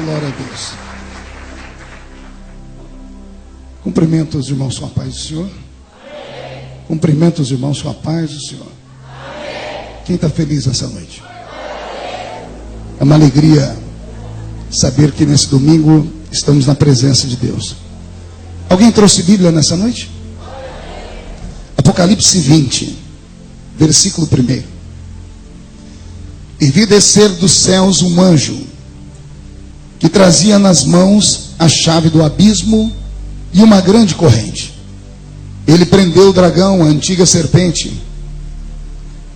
Glória a Deus. Cumprimento os irmãos com a paz do Senhor. Cumprimento os irmãos com a paz do Senhor. Quem está feliz essa noite? É uma alegria saber que nesse domingo estamos na presença de Deus. Alguém trouxe Bíblia nessa noite? Apocalipse 20, versículo 1. E vi descer dos céus um anjo, que trazia nas mãos a chave do abismo e uma grande corrente. Ele prendeu o dragão, a antiga serpente,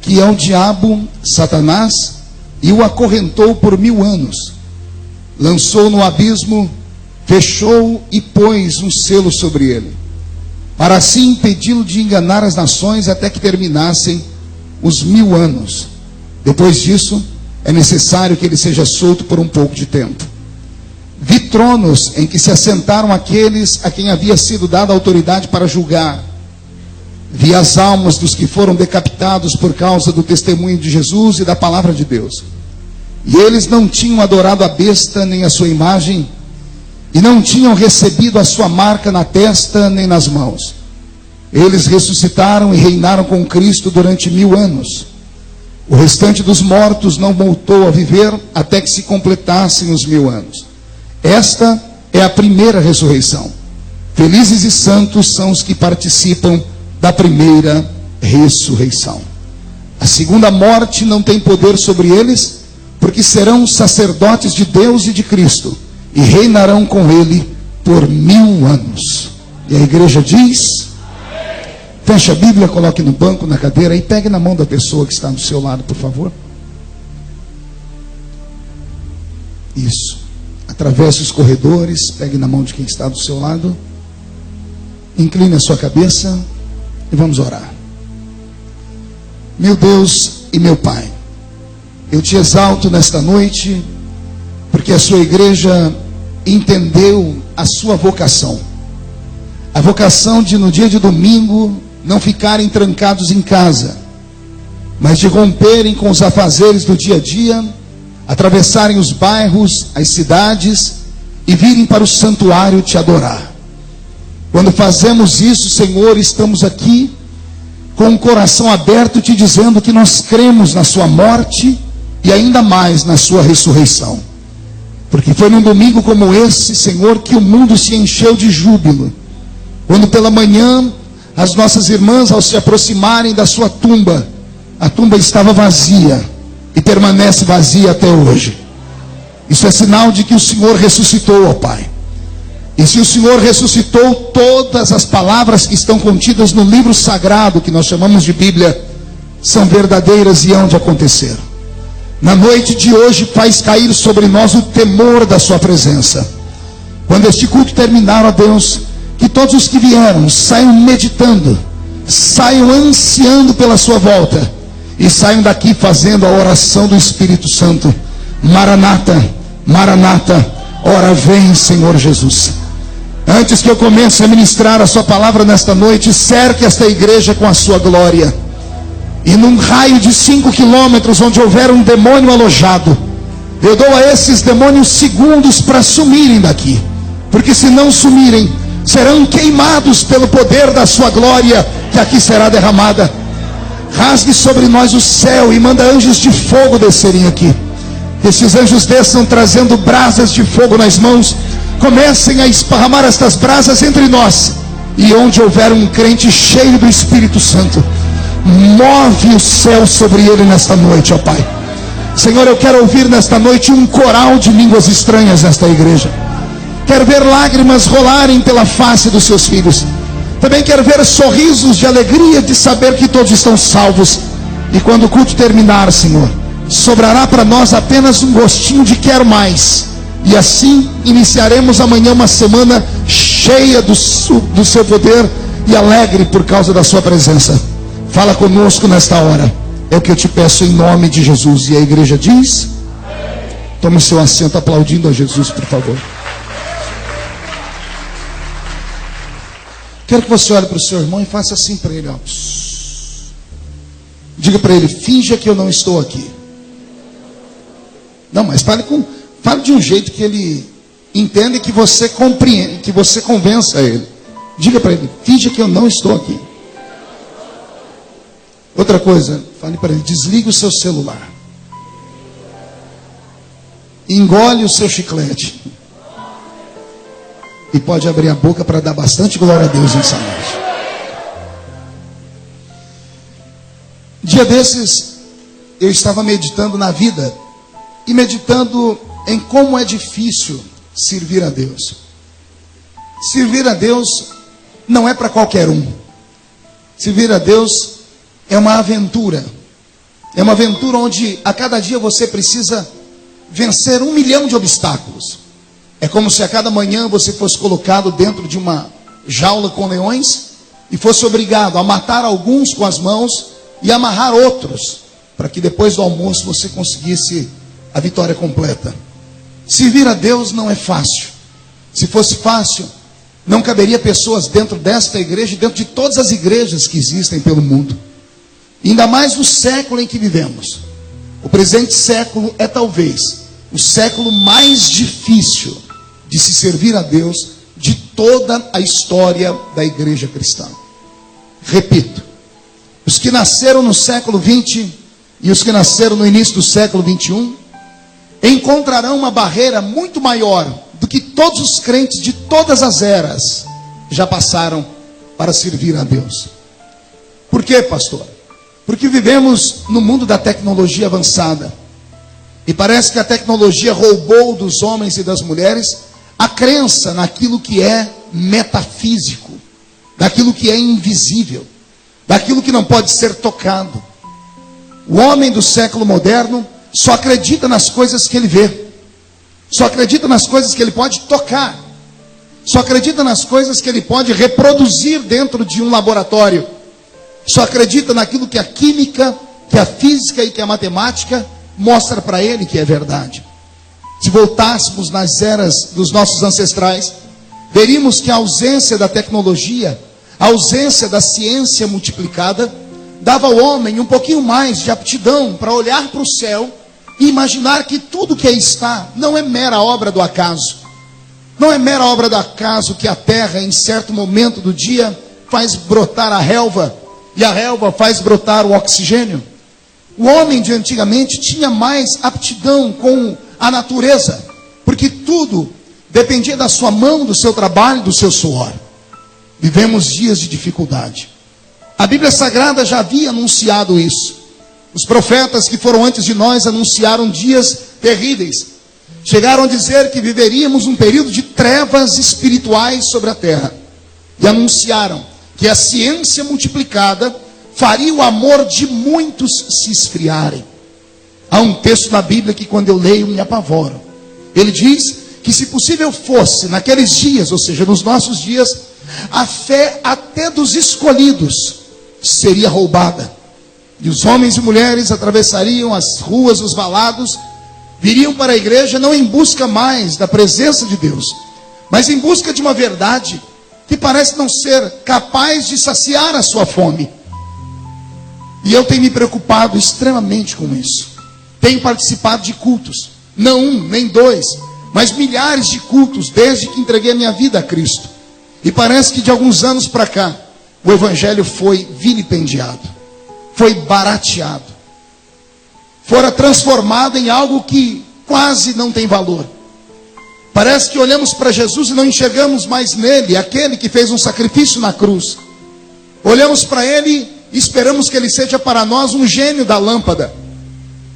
que é o diabo, Satanás, e o acorrentou por 1000 anos. Lançou no abismo, fechou e pôs um selo sobre ele, para assim impedi-lo de enganar as nações até que terminassem os 1000 anos. Depois disso, é necessário que ele seja solto por um pouco de tempo. Vi tronos em que se assentaram aqueles a quem havia sido dada autoridade para julgar. Vi as almas dos que foram decapitados por causa do testemunho de Jesus e da palavra de Deus. E eles não tinham adorado a besta nem a sua imagem, e não tinham recebido a sua marca na testa nem nas mãos. Eles ressuscitaram e reinaram com Cristo durante 1000 anos. O restante dos mortos não voltou a viver até que se completassem os 1000 anos. Esta é a primeira ressurreição. Felizes e santos são os que participam da primeira ressurreição. A segunda morte não tem poder sobre eles, porque serão sacerdotes de Deus e de Cristo, e reinarão com ele por 1000 anos. E a igreja diz: feche a Bíblia, coloque no banco, na cadeira, e pegue na mão da pessoa que está do seu lado, por favor. Isso. Atravesse os corredores, pegue na mão de quem está do seu lado, incline a sua cabeça e vamos orar. Meu Deus e meu Pai, eu te exalto nesta noite, porque a sua igreja entendeu a sua vocação. A vocação de no dia de domingo não ficarem trancados em casa, mas de romperem com os afazeres do dia a dia, atravessarem os bairros, as cidades e virem para o santuário te adorar. Quando fazemos isso, Senhor, estamos aqui com o coração aberto te dizendo que nós cremos na sua morte e ainda mais na sua ressurreição. Porque foi num domingo como esse, Senhor, que o mundo se encheu de júbilo. Quando pela manhã as nossas irmãs, ao se aproximarem da sua tumba, a tumba estava vazia e permanece vazia até hoje. Isso é sinal de que o Senhor ressuscitou, ó Pai. E se o Senhor ressuscitou, todas as palavras que estão contidas no livro sagrado, que nós chamamos de Bíblia, são verdadeiras e hão de acontecer. Na noite de hoje, faz cair sobre nós o temor da sua presença. Quando este culto terminar, ó Deus, que todos os que vieram saiam meditando, saiam ansiando pela sua volta, e saiam daqui fazendo a oração do Espírito Santo: Maranata, Maranata, ora vem, Senhor Jesus. Antes que eu comece a ministrar a sua palavra nesta noite, cerque esta igreja com a sua glória. E num raio de 5 quilômetros, onde houver um demônio alojado, eu dou a esses demônios segundos para sumirem daqui. Porque se não sumirem, serão queimados pelo poder da sua glória, que aqui será derramada. Rasgue sobre nós o céu e manda anjos de fogo descerem aqui. Que esses anjos desçam trazendo brasas de fogo nas mãos. Comecem a esparramar estas brasas entre nós. E onde houver um crente cheio do Espírito Santo, move o céu sobre ele nesta noite, ó Pai. Senhor, eu quero ouvir nesta noite um coral de línguas estranhas nesta igreja. Quero ver lágrimas rolarem pela face dos seus filhos. Também quero ver sorrisos de alegria de saber que todos estão salvos. E quando o culto terminar, Senhor, sobrará para nós apenas um gostinho de quero mais. E assim iniciaremos amanhã uma semana cheia do seu poder e alegre por causa da sua presença. Fala conosco nesta hora. É o que eu te peço em nome de Jesus. E a igreja diz: tome seu assento aplaudindo a Jesus, por favor. Quero que você olhe para o seu irmão e faça assim para ele, ó. Diga para ele: finja que eu não estou aqui. Não, mas Fale de um jeito que ele entenda e que você compreenda, que você convença ele. Diga para ele: finja que eu não estou aqui. Outra coisa, fale para ele: desligue o seu celular. Engole o seu chiclete. E pode abrir a boca para dar bastante glória a Deus nessa noite. Dia desses, eu estava meditando na vida e meditando em como é difícil servir a Deus. Servir a Deus não é para qualquer um. Servir a Deus é uma aventura. É uma aventura onde a cada dia você precisa vencer 1 milhão de obstáculos. É como se a cada manhã você fosse colocado dentro de uma jaula com leões e fosse obrigado a matar alguns com as mãos e amarrar outros, para que depois do almoço você conseguisse a vitória completa. Servir a Deus não é fácil. Se fosse fácil, não caberia pessoas dentro desta igreja e dentro de todas as igrejas que existem pelo mundo. Ainda mais no século em que vivemos. O presente século é talvez o século mais difícil de se servir a Deus de toda a história da igreja cristã. Repito, os que nasceram no século 20 e os que nasceram no início do século 21 encontrarão uma barreira muito maior do que todos os crentes de todas as eras já passaram para servir a Deus. Por quê, pastor? Porque vivemos no mundo da tecnologia avançada. E parece que a tecnologia roubou dos homens e das mulheres a crença naquilo que é metafísico, daquilo que é invisível, daquilo que não pode ser tocado. O homem do século moderno só acredita nas coisas que ele vê, só acredita nas coisas que ele pode tocar, só acredita nas coisas que ele pode reproduzir dentro de um laboratório, só acredita naquilo que a química, que a física e que a matemática mostra para ele que é verdade. Se voltássemos nas eras dos nossos ancestrais, veríamos que a ausência da tecnologia, a ausência da ciência multiplicada, dava ao homem um pouquinho mais de aptidão para olhar para o céu e imaginar que tudo que aí está não é mera obra do acaso. Não é mera obra do acaso que a terra, em certo momento do dia, faz brotar a relva, e a relva faz brotar o oxigênio. O homem de antigamente tinha mais aptidão com a natureza, porque tudo dependia da sua mão, do seu trabalho, do seu suor. Vivemos dias de dificuldade. A Bíblia Sagrada já havia anunciado isso. Os profetas que foram antes de nós anunciaram dias terríveis. Chegaram a dizer que viveríamos um período de trevas espirituais sobre a terra. E anunciaram que a ciência multiplicada faria o amor de muitos se esfriarem. Há um texto na Bíblia que quando eu leio me apavoro. Ele diz que se possível fosse naqueles dias, ou seja, nos nossos dias, a fé até dos escolhidos seria roubada. E os homens e mulheres atravessariam as ruas, os valados, viriam para a igreja não em busca mais da presença de Deus, mas em busca de uma verdade que parece não ser capaz de saciar a sua fome. E eu tenho me preocupado extremamente com isso. Tenho participado de cultos, não um, nem dois, mas milhares de cultos desde que entreguei a minha vida a Cristo. E parece que de alguns anos para cá, o evangelho foi vilipendiado, foi barateado, fora transformado em algo que quase não tem valor. Parece que olhamos para Jesus e não enxergamos mais nele aquele que fez um sacrifício na cruz. Olhamos para ele e esperamos que ele seja para nós um gênio da lâmpada.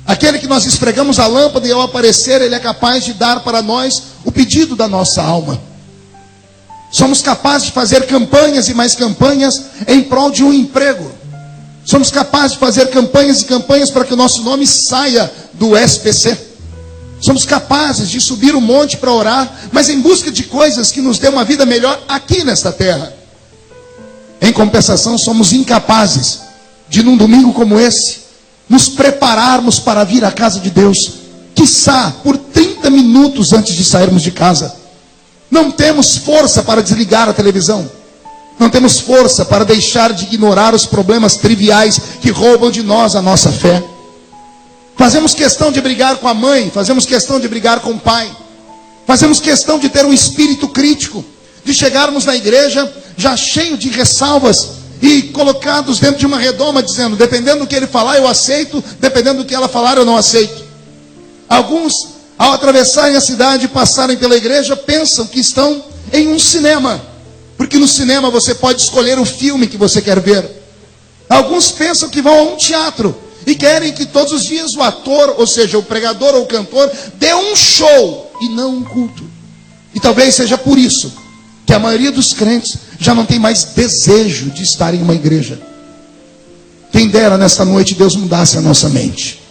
Aquele que nós esfregamos a lâmpada e ao aparecer ele é capaz de dar para nós o pedido da nossa alma. Somos capazes de fazer campanhas e mais campanhas em prol de um emprego. Somos capazes de fazer campanhas e campanhas para que o nosso nome saia do SPC. Somos capazes de subir um monte para orar, mas em busca de coisas que nos dê uma vida melhor aqui nesta terra. Em compensação, somos incapazes de, num domingo como esse, nos prepararmos para vir à casa de Deus, quiçá por 30 minutos antes de sairmos de casa. Não temos força para desligar a televisão. Não temos força para deixar de ignorar os problemas triviais que roubam de nós a nossa fé. Fazemos questão de brigar com a mãe, fazemos questão de brigar com o pai. Fazemos questão de ter um espírito crítico, de chegarmos na igreja já cheio de ressalvas e colocados dentro de uma redoma, dizendo, dependendo do que ele falar eu aceito, dependendo do que ela falar eu não aceito. Alguns, ao atravessarem a cidade e passarem pela igreja, pensam que estão em um cinema, porque no cinema você pode escolher o filme que você quer ver. Alguns pensam que vão a um teatro e querem que todos os dias o ator, ou seja, o pregador ou o cantor, dê um show e não um culto. E talvez seja por isso que a maioria dos crentes já não tem mais desejo de estar em uma igreja. Quem dera nesta noite Deus mudasse a nossa mente.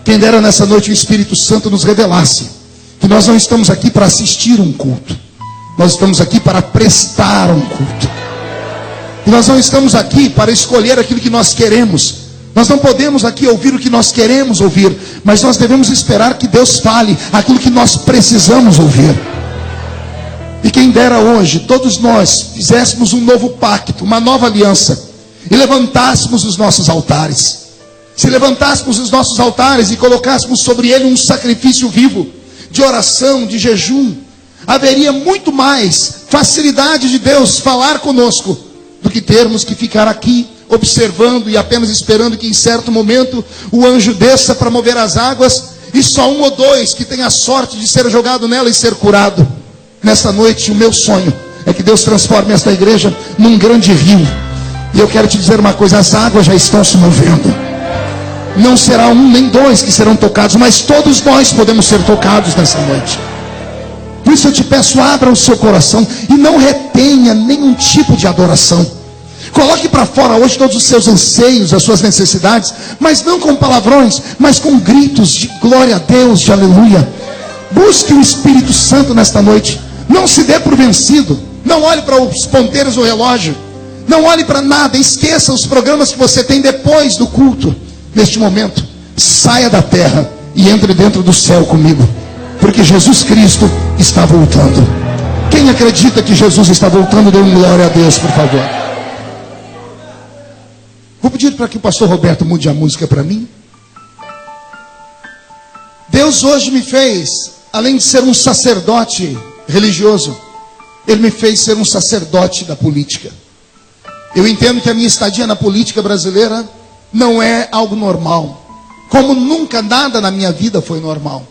Quem dera nessa noite o Espírito Santo nos revelasse que nós não estamos aqui para assistir um culto. Nós estamos aqui para prestar um culto. E nós não estamos aqui para escolher aquilo que nós queremos. Nós não podemos aqui ouvir o que nós queremos ouvir, mas nós devemos esperar que Deus fale aquilo que nós precisamos ouvir. E quem dera hoje, todos nós fizéssemos um novo pacto, uma nova aliança, e levantássemos os nossos altares. Se levantássemos os nossos altares e colocássemos sobre ele um sacrifício vivo, de oração, de jejum, haveria muito mais facilidade de Deus falar conosco, do que termos que ficar aqui observando e apenas esperando que em certo momento o anjo desça para mover as águas e só um ou dois que tem a sorte de ser jogado nela e ser curado. Nesta noite o meu sonho é que Deus transforme esta igreja num grande rio. E eu quero te dizer uma coisa, as águas já estão se movendo. Não será um nem dois que serão tocados, mas todos nós podemos ser tocados nessa noite. Por isso eu te peço, abra o seu coração e não retenha nenhum tipo de adoração. Coloque para fora hoje todos os seus anseios, as suas necessidades, mas não com palavrões, mas com gritos de glória a Deus, de aleluia. Busque o Espírito Santo nesta noite. Não se dê por vencido. Não olhe para os ponteiros do relógio. Não olhe para nada. Esqueça os programas que você tem depois do culto. Neste momento, saia da terra e entre dentro do céu comigo, porque Jesus Cristo está voltando. Quem acredita que Jesus está voltando, dê um glória a Deus, por favor. Vou pedir para que o pastor Roberto mude a música para mim. Deus hoje me fez, além de ser um sacerdote religioso, Ele me fez ser um sacerdote da política. Eu entendo que a minha estadia na política brasileira não é algo normal. Como nunca nada na minha vida foi normal.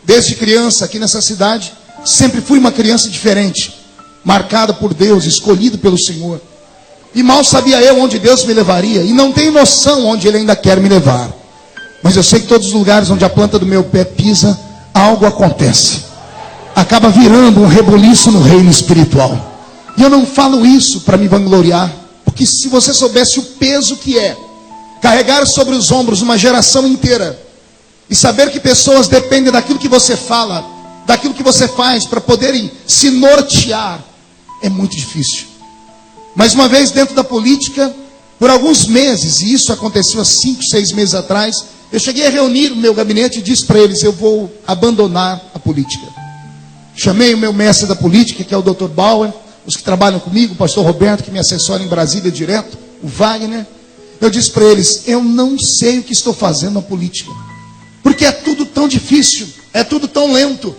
Desde criança, aqui nessa cidade, sempre fui uma criança diferente, marcada por Deus, escolhido pelo Senhor. E mal sabia eu onde Deus me levaria, e não tenho noção onde Ele ainda quer me levar. Mas eu sei que todos os lugares onde a planta do meu pé pisa, algo acontece. Acaba virando um rebuliço no reino espiritual. E eu não falo isso para me vangloriar, porque se você soubesse o peso que é carregar sobre os ombros uma geração inteira, e saber que pessoas dependem daquilo que você fala, daquilo que você faz, para poderem se nortear, é muito difícil. Mas uma vez dentro da política, por alguns meses, e isso aconteceu há 5, 6 meses atrás, eu cheguei a reunir o meu gabinete e disse para eles, eu vou abandonar a política. Chamei o meu mestre da política, que é o Dr. Bauer, os que trabalham comigo, o pastor Roberto, que me assessora em Brasília direto, o Wagner. Eu disse para eles, eu não sei o que estou fazendo na política, porque é tudo tão difícil, é tudo tão lento.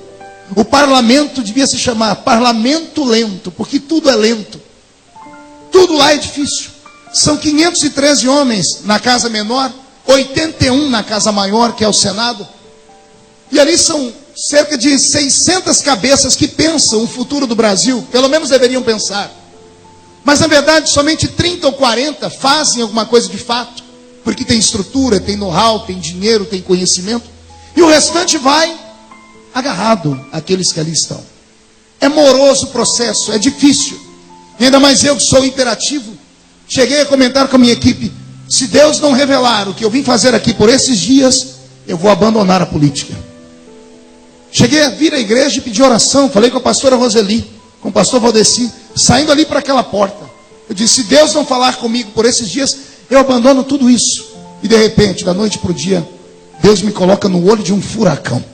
O parlamento devia se chamar parlamento lento, porque tudo é lento. Tudo lá é difícil. São 513 homens na casa menor, 81 na casa maior, que é o Senado. E ali são cerca de 600 cabeças que pensam o futuro do Brasil, pelo menos deveriam pensar. Mas na verdade somente 30 ou 40 fazem alguma coisa de fato, porque tem estrutura, tem know-how, tem dinheiro, tem conhecimento. E o restante vai agarrado àqueles que ali estão. É moroso o processo, é difícil. E ainda mais eu que sou imperativo, cheguei a comentar com a minha equipe, se Deus não revelar o que eu vim fazer aqui por esses dias, eu vou abandonar a política. Cheguei a vir à igreja e pedir oração, falei com a pastora Roseli, com o pastor Valdeci, saindo ali para aquela porta. Eu disse, se Deus não falar comigo por esses dias, eu abandono tudo isso. E de repente, da noite para o dia, Deus me coloca no olho de um furacão.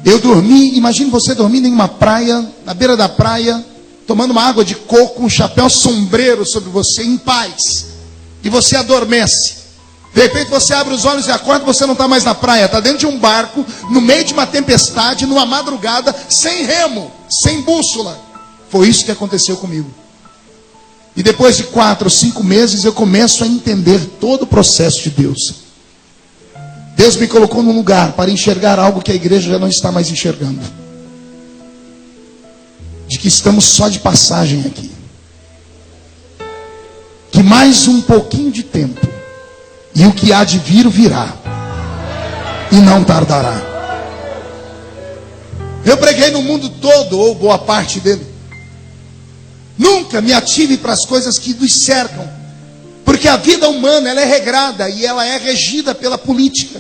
Eu dormi, imagine você dormindo em uma praia, na beira da praia, tomando uma água de coco, um chapéu sombreiro sobre você, em paz. E você adormece. De repente você abre os olhos e acorda, você não está mais na praia, está dentro de um barco, no meio de uma tempestade, numa madrugada, sem remo, sem bússola. Foi isso que aconteceu comigo. E depois de 4 ou 5 meses eu começo a entender todo o processo de Deus. Deus me colocou num lugar para enxergar algo que a igreja já não está mais enxergando. De que estamos só de passagem aqui. Que mais um pouquinho de tempo, e o que há de vir, virá. E não tardará. Eu preguei no mundo todo, ou boa parte dele. Nunca me ative para as coisas que nos cercam. Porque a vida humana, ela é regrada e ela é regida pela política.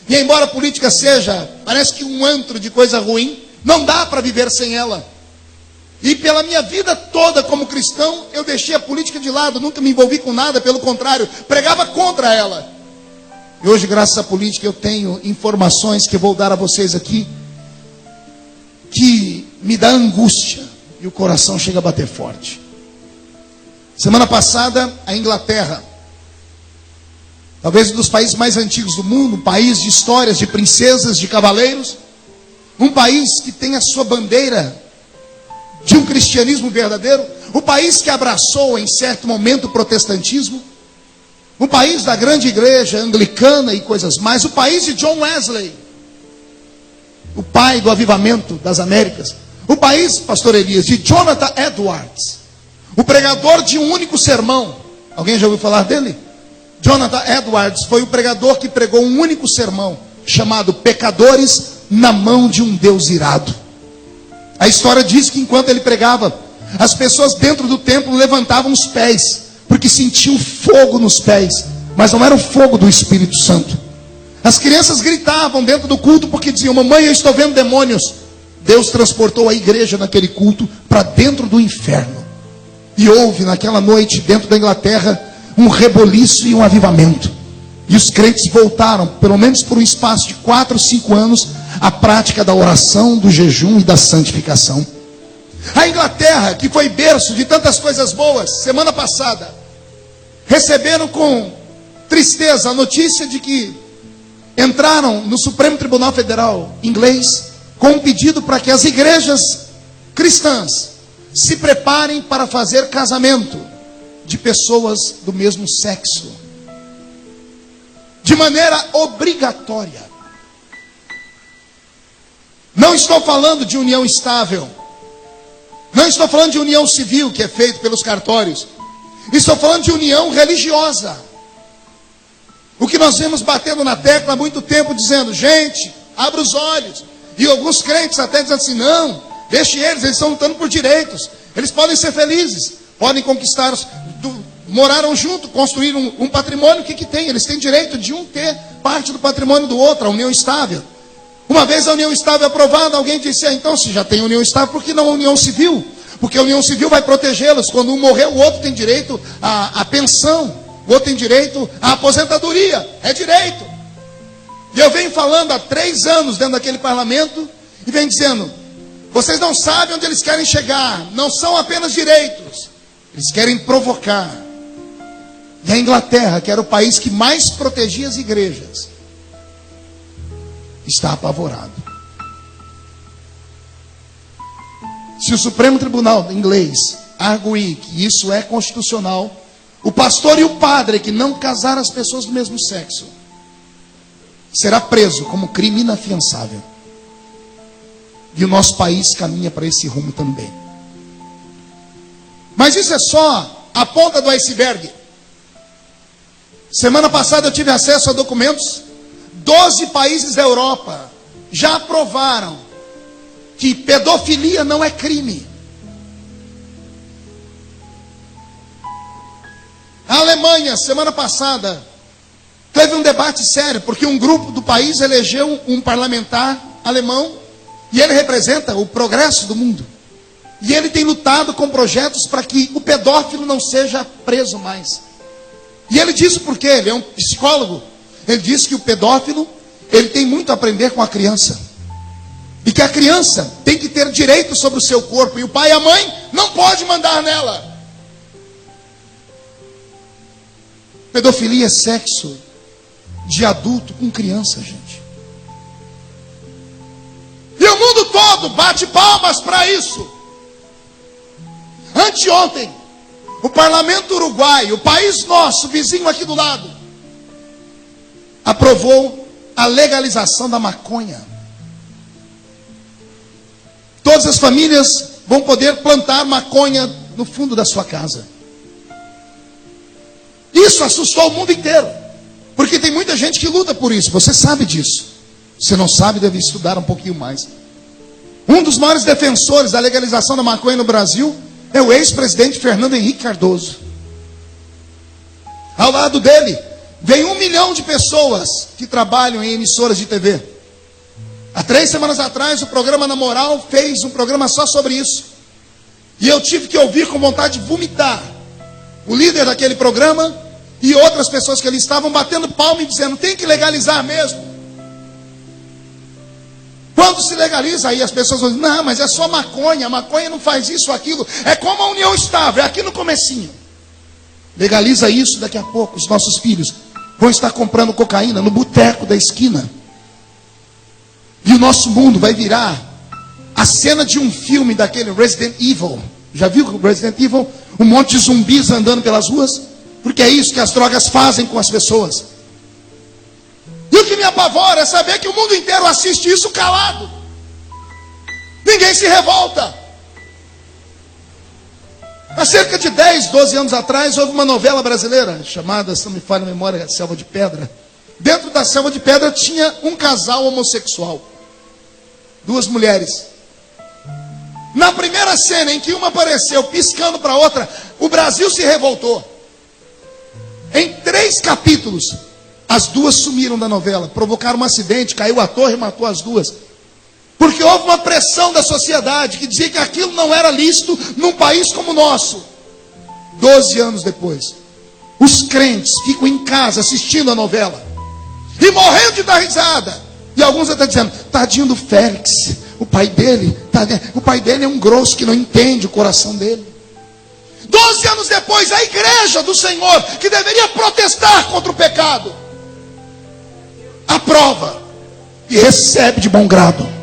E embora a política seja, parece que um antro de coisa ruim, não dá para viver sem ela. E pela minha vida toda como cristão, eu deixei a política de lado, nunca me envolvi com nada, pelo contrário, pregava contra ela. E hoje, graças à política, eu tenho informações que eu vou dar a vocês aqui, que me dá angústia, e o coração chega a bater forte. Semana passada, a Inglaterra, talvez um dos países mais antigos do mundo, um país de histórias, de princesas, de cavaleiros, um país que tem a sua bandeira de um cristianismo verdadeiro, o país que abraçou em certo momento o protestantismo, o país da grande igreja anglicana e coisas mais, o país de John Wesley, o pai do avivamento das Américas, o país, pastor Elias, de Jonathan Edwards, o pregador de um único sermão. Alguém já ouviu falar dele? Jonathan Edwards foi o pregador que pregou um único sermão, chamado Pecadores na Mão de um Deus Irado. A história diz que enquanto ele pregava, as pessoas dentro do templo levantavam os pés, porque sentiam fogo nos pés, mas não era o fogo do Espírito Santo. As crianças gritavam dentro do culto porque diziam: mamãe, eu estou vendo demônios. Deus transportou a igreja naquele culto para dentro do inferno. E houve naquela noite, dentro da Inglaterra, um reboliço e um avivamento. E os crentes voltaram, pelo menos por um espaço de 4 ou 5 anos, à prática da oração, do jejum e da santificação. A Inglaterra, que foi berço de tantas coisas boas, semana passada, receberam com tristeza a notícia de que entraram no Supremo Tribunal Federal inglês com um pedido para que as igrejas cristãs se preparem para fazer casamento de pessoas do mesmo sexo, de maneira obrigatória. Não estou falando de união estável. Não estou falando de união civil, que é feito pelos cartórios. Estou falando de união religiosa. O que nós vemos batendo na tecla há muito tempo, dizendo: gente, abra os olhos. E alguns crentes até dizem assim: não, deixe eles estão lutando por direitos. Eles podem ser felizes, podem conquistar, moraram junto, construíram um patrimônio. O que tem? Eles têm direito de um ter parte do patrimônio do outro, a união estável. Uma vez a união estável aprovada, alguém disse: então se já tem união estável, por que não a união civil? Porque a união civil vai protegê-los. Quando um morrer, o outro tem direito à pensão, o outro tem direito à aposentadoria. É direito. E eu venho falando há 3 anos dentro daquele parlamento, e venho dizendo: vocês não sabem onde eles querem chegar. Não são apenas direitos, eles querem provocar. E a Inglaterra, que era o país que mais protegia as igrejas, está apavorado. Se o Supremo Tribunal inglês arguir que isso é constitucional, o pastor e o padre que não casar as pessoas do mesmo sexo será preso como crime inafiançável. E o nosso país caminha para esse rumo também. Mas isso é só a ponta do iceberg. Semana passada eu tive acesso a documentos. 12 países da Europa já aprovaram que pedofilia não é crime. A Alemanha, semana passada, teve um debate sério, porque um grupo do país elegeu um parlamentar alemão, e ele representa o progresso do mundo. E ele tem lutado com projetos para que o pedófilo não seja preso mais. E ele diz por quê? Ele é um psicólogo. Ele diz que o pedófilo, ele tem muito a aprender com a criança. E que a criança tem que ter direito sobre o seu corpo. E o pai e a mãe não pode mandar nela. Pedofilia é sexo de adulto com criança, gente. E o mundo todo bate palmas para isso. Anteontem, o parlamento uruguaio, o país nosso, vizinho aqui do lado, aprovou a legalização da maconha. Todas as famílias vão poder plantar maconha no fundo da sua casa. Isso assustou o mundo inteiro, porque tem muita gente que luta por isso. Você sabe disso. Se não sabe, deve estudar um pouquinho mais. Um dos maiores defensores da legalização da maconha no Brasil é o ex-presidente Fernando Henrique Cardoso. Ao lado dele vem 1 milhão de pessoas que trabalham em emissoras de TV. Há 3 semanas atrás, o programa Na Moral fez um programa só sobre isso. E eu tive que ouvir com vontade de vomitar o líder daquele programa e outras pessoas que ali estavam batendo palma e dizendo: tem que legalizar mesmo. Quando se legaliza, aí as pessoas vão dizer: não, mas é só maconha, a maconha não faz isso ou aquilo. É como a união estável, é aqui no comecinho. Legaliza isso, daqui a pouco os nossos filhos vão estar comprando cocaína no boteco da esquina. E o nosso mundo vai virar a cena de um filme daquele Resident Evil. Já viu o Resident Evil? Um monte de zumbis andando pelas ruas. Porque é isso que as drogas fazem com as pessoas. E o que me apavora é saber que o mundo inteiro assiste isso calado. Ninguém se revolta. Há cerca de 10, 12 anos atrás, houve uma novela brasileira chamada, se não me falha a memória, Selva de Pedra. Dentro da Selva de Pedra tinha um casal homossexual. 2 mulheres. Na primeira cena em que uma apareceu piscando para a outra, o Brasil se revoltou. Em 3 capítulos, as 2 sumiram da novela. Provocaram um acidente, caiu a torre e matou as 2. Porque houve uma pressão da sociedade que dizia que aquilo não era lícito num país como o nosso. 12 anos depois, os crentes ficam em casa assistindo a novela e morrendo de dar risada. E alguns até dizendo: tadinho do Félix, o pai dele é um grosso que não entende o coração dele. 12 anos depois, a igreja do Senhor, que deveria protestar contra o pecado, aprova e recebe de bom grado.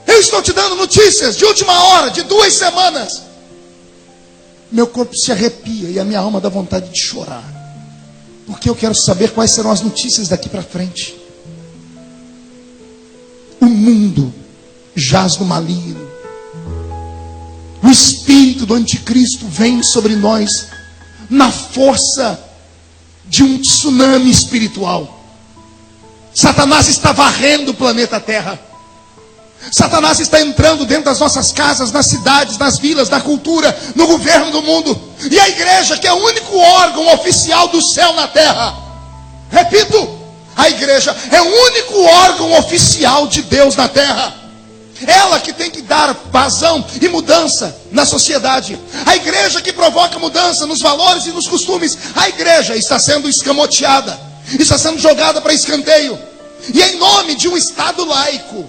Eu estou te dando notícias de última hora, de 2 semanas. Meu corpo se arrepia e a minha alma dá vontade de chorar. Porque eu quero saber quais serão as notícias daqui para frente. O mundo jaz no maligno. O espírito do anticristo vem sobre nós na força de um tsunami espiritual. Satanás está varrendo o planeta Terra. Satanás está entrando dentro das nossas casas, nas cidades, nas vilas, na cultura, no governo do mundo. E a igreja, que é o único órgão oficial do céu na terra. Repito, a igreja é o único órgão oficial de Deus na terra. Ela que tem que dar vazão e mudança na sociedade. A igreja que provoca mudança nos valores e nos costumes. A igreja está sendo escamoteada, está sendo jogada para escanteio. E em nome de um Estado laico,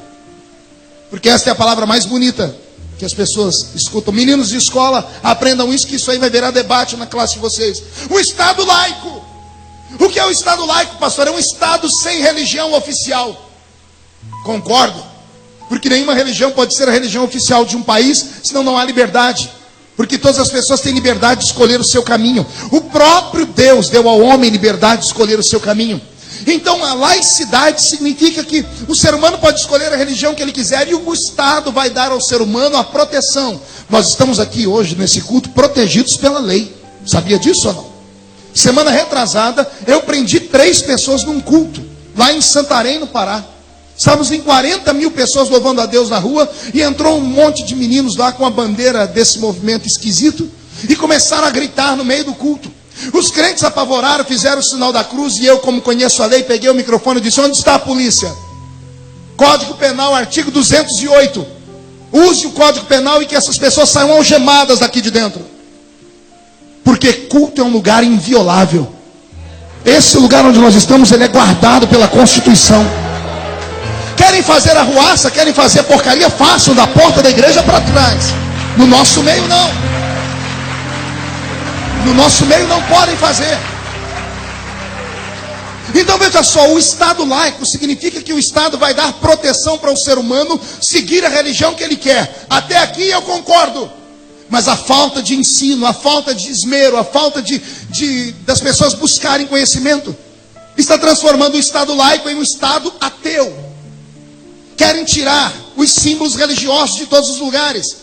porque esta é a palavra mais bonita que as pessoas escutam. Meninos de escola, aprendam isso, que isso aí vai virar debate na classe de vocês. O Estado laico. O que é o Estado laico, pastor? É um Estado sem religião oficial. Concordo. Porque nenhuma religião pode ser a religião oficial de um país, senão não há liberdade. Porque todas as pessoas têm liberdade de escolher o seu caminho. O próprio Deus deu ao homem liberdade de escolher o seu caminho. Então a laicidade significa que o ser humano pode escolher a religião que ele quiser e o Estado vai dar ao ser humano a proteção. Nós estamos aqui hoje nesse culto protegidos pela lei. Sabia disso ou não? Semana retrasada eu prendi 3 pessoas num culto lá em Santarém, no Pará. Estávamos em 40 mil pessoas louvando a Deus na rua e entrou um monte de meninos lá com a bandeira desse movimento esquisito e começaram a gritar no meio do culto. Os crentes apavoraram, fizeram o sinal da cruz e eu, como conheço a lei, peguei o microfone e disse: onde está a polícia? Código Penal, artigo 208. Use o Código Penal e que essas pessoas saiam algemadas daqui de dentro. Porque culto é um lugar inviolável. Esse lugar onde nós estamos, ele é guardado pela Constituição. Querem fazer arruaça, querem fazer porcaria, façam da porta da igreja para trás. No nosso meio não. No nosso meio não podem fazer. Então veja só, o Estado laico significa que o Estado vai dar proteção para o ser humano seguir a religião que ele quer. Até aqui eu concordo. Mas a falta de ensino, a falta de esmero, a falta das pessoas buscarem conhecimento, está transformando o Estado laico em um Estado ateu. Querem tirar os símbolos religiosos de todos os lugares.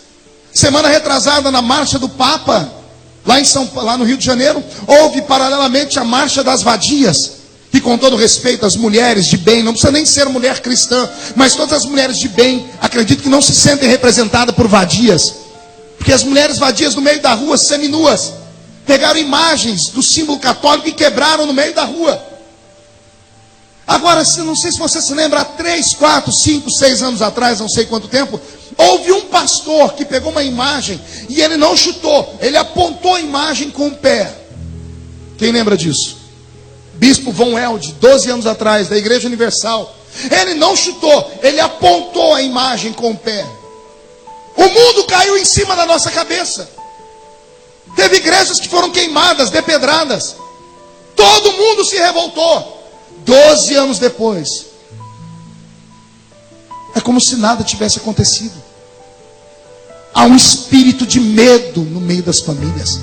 Semana retrasada, na marcha do Papa, lá no Rio de Janeiro, houve paralelamente a marcha das vadias, que, com todo respeito às mulheres de bem, não precisa nem ser mulher cristã, mas todas as mulheres de bem, acredito que não se sentem representadas por vadias, porque as mulheres vadias no meio da rua, seminuas, pegaram imagens do símbolo católico e quebraram no meio da rua. Agora, não sei se você se lembra, há 3, 4, 5, 6 anos atrás, não sei quanto tempo, houve um pastor que pegou uma imagem e ele não chutou, ele apontou a imagem com o pé. Quem lembra disso? Bispo Von Elde, 12 anos atrás, da Igreja Universal. Ele não chutou, ele apontou a imagem com o pé. O mundo caiu em cima da nossa cabeça. Teve igrejas que foram queimadas, depedradas. Todo mundo se revoltou. 12 anos depois, é como se nada tivesse acontecido. Há um espírito de medo no meio das famílias.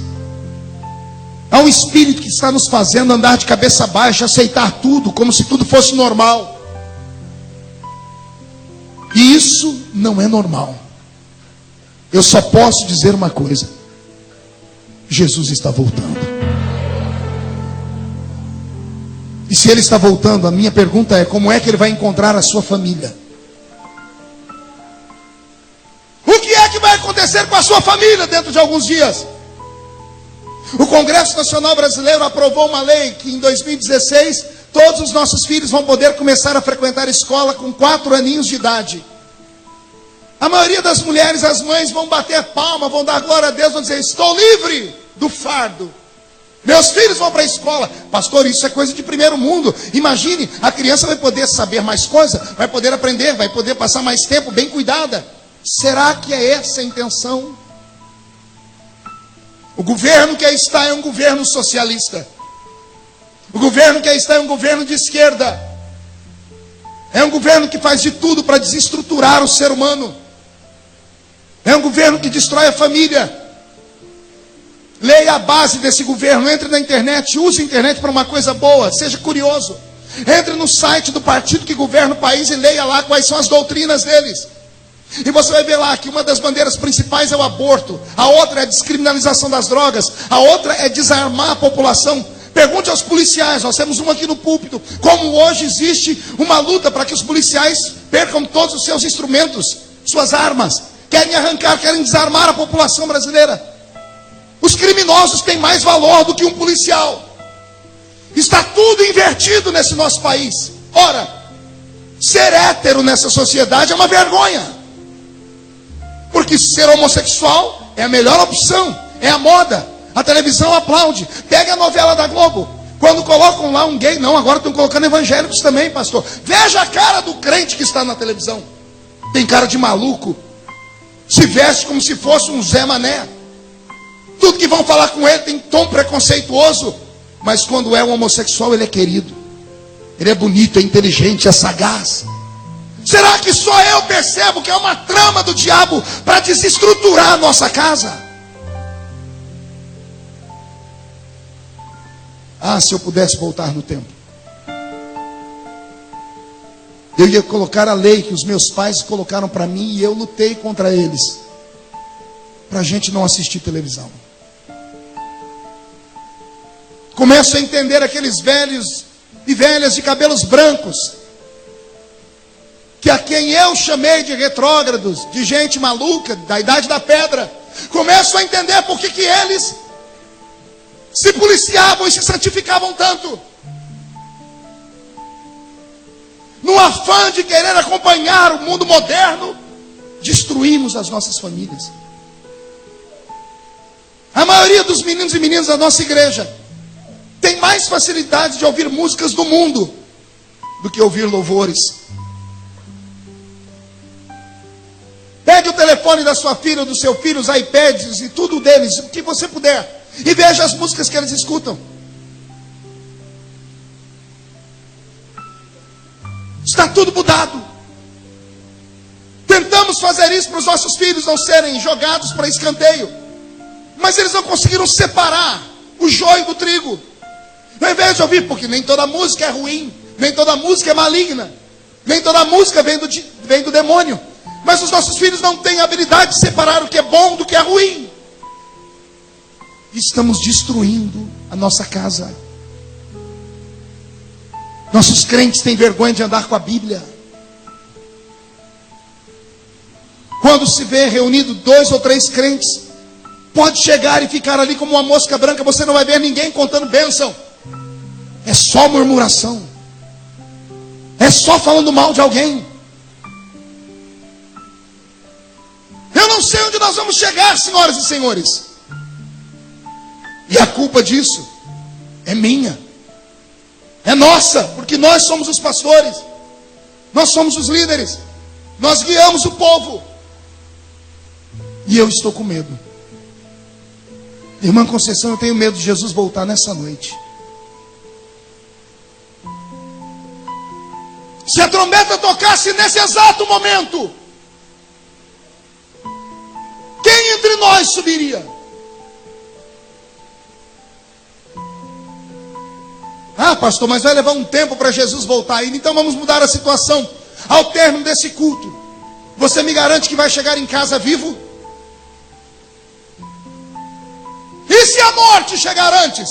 Há um espírito que está nos fazendo andar de cabeça baixa, aceitar tudo, como se tudo fosse normal. E isso não é normal. Eu só posso dizer uma coisa: Jesus está voltando. E se Ele está voltando, a minha pergunta é: como é que Ele vai encontrar a sua família? O que é que vai acontecer com a sua família dentro de alguns dias? O Congresso Nacional Brasileiro aprovou uma lei que em 2016 todos os nossos filhos vão poder começar a frequentar a escola com 4 aninhos de idade. A maioria das mulheres, as mães, vão bater palma, vão dar glória a Deus, vão dizer: estou livre do fardo. Meus filhos vão para a escola. Pastor, isso é coisa de primeiro mundo. Imagine, a criança vai poder saber mais coisa, vai poder aprender, vai poder passar mais tempo bem cuidada. Será que é essa a intenção? O governo que aí está é um governo socialista. O governo que aí está é um governo de esquerda. É um governo que faz de tudo para desestruturar o ser humano. É um governo que destrói a família. Leia a base desse governo, entre na internet, use a internet para uma coisa boa, seja curioso. Entre no site do partido que governa o país e leia lá quais são as doutrinas deles. E você vai ver lá que uma das bandeiras principais é o aborto, a outra é a descriminalização das drogas, a outra é desarmar a população. Pergunte aos policiais, nós temos uma aqui no púlpito, como hoje existe uma luta para que os policiais percam todos os seus instrumentos, suas armas, querem arrancar, querem desarmar a população brasileira. Os criminosos têm mais valor do que um policial. Está tudo invertido nesse nosso país. Ora, ser hétero nessa sociedade é uma vergonha. Porque ser homossexual é a melhor opção, é a moda. A televisão aplaude. Pega a novela da Globo. Quando colocam lá um gay, não, agora estão colocando evangélicos também, pastor. Veja a cara do crente que está na televisão. Tem cara de maluco. Se veste como se fosse um Zé Mané. Tudo que vão falar com ele tem tom preconceituoso. Mas quando é um homossexual, ele é querido. Ele é bonito, é inteligente, é sagaz. Será que só eu percebo que é uma trama do diabo para desestruturar a nossa casa? Ah, se eu pudesse voltar no tempo, eu ia colocar a lei que os meus pais colocaram para mim e eu lutei contra eles, para a gente não assistir televisão. Começo a entender aqueles velhos e velhas de cabelos brancos, que a quem eu chamei de retrógrados, de gente maluca, da idade da pedra. Começo a entender por que eles se policiavam e se santificavam tanto. No afã de querer acompanhar o mundo moderno, destruímos as nossas famílias. A maioria dos meninos e meninas da nossa igreja tem mais facilidade de ouvir músicas do mundo do que ouvir louvores. Pegue o telefone da sua filha ou do seu filho, os iPads e tudo deles, o que você puder, e veja as músicas que eles escutam. Está tudo mudado. Tentamos fazer isso para os nossos filhos não serem jogados para escanteio, mas eles não conseguiram separar o joio do trigo. Ao invés de ouvir, porque nem toda música é ruim, nem toda música é maligna, nem toda música vem do demônio. Mas os nossos filhos não têm a habilidade de separar o que é bom do que é ruim. Estamos destruindo a nossa casa. Nossos crentes têm vergonha de andar com a Bíblia. Quando se vê reunido 2 ou 3 crentes, pode chegar e ficar ali como uma mosca branca. Você não vai ver ninguém contando bênção. É só murmuração. É só falando mal de alguém. Eu não sei onde nós vamos chegar, senhoras e senhores. E a culpa disso é minha. É nossa, porque nós somos os pastores. Nós somos os líderes. Nós guiamos o povo. E eu estou com medo. Irmã Conceição, eu tenho medo de Jesus voltar nessa noite. Se a trombeta tocasse nesse exato momento, quem entre nós subiria? Ah, pastor, mas vai levar um tempo para Jesus voltar ainda. Então vamos mudar a situação. Ao término desse culto, você me garante que vai chegar em casa vivo? E se a morte chegar antes?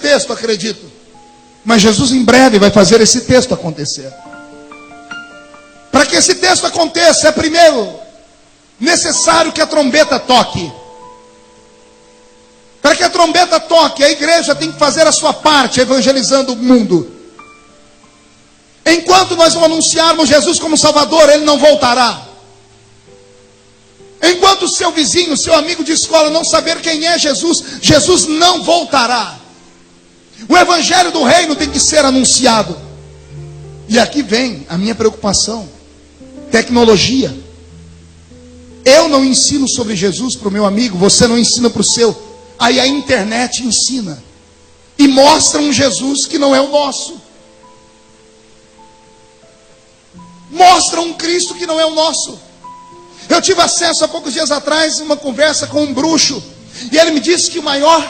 texto, acredito. Mas Jesus em breve vai fazer esse texto acontecer. Para que esse texto aconteça, é primeiro necessário que a trombeta toque. Para que a trombeta toque, a igreja tem que fazer a sua parte, evangelizando o mundo. Enquanto nós não anunciarmos Jesus como Salvador, Ele não voltará. Enquanto o seu vizinho, seu amigo de escola não saber quem é Jesus, Jesus não voltará. O evangelho do reino tem que ser anunciado. E aqui vem a minha preocupação. Tecnologia. Eu não ensino sobre Jesus para o meu amigo, você não ensina para o seu. Aí a internet ensina. E mostra um Jesus que não é o nosso. Mostra um Cristo que não é o nosso. Eu tive acesso há poucos dias atrás a uma conversa com um bruxo. E ele me disse que o maior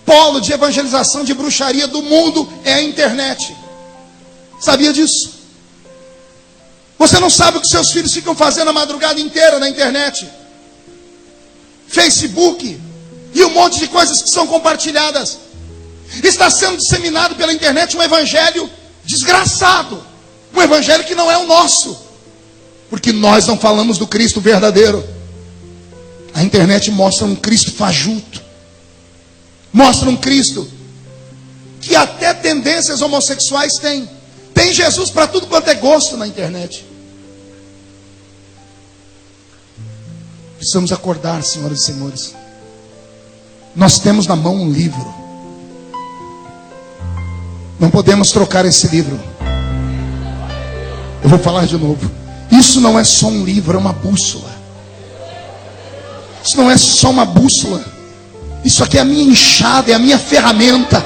polo de evangelização de bruxaria do mundo é a internet. Sabia disso? Você não sabe o que seus filhos ficam fazendo a madrugada inteira na internet. Facebook e um monte de coisas que são compartilhadas. Está sendo disseminado pela internet um evangelho desgraçado. Um evangelho que não é o nosso. Porque nós não falamos do Cristo verdadeiro. A internet mostra um Cristo fajuto. Mostra um Cristo que até tendências homossexuais tem. Tem Jesus para tudo quanto é gosto na internet. Precisamos acordar, senhoras e senhores. Nós temos na mão um livro. Não podemos trocar esse livro. Eu vou falar de novo. Isso não é só um livro, é uma bússola. Isso não é só uma bússola. Isso aqui é a minha enxada, é a minha ferramenta.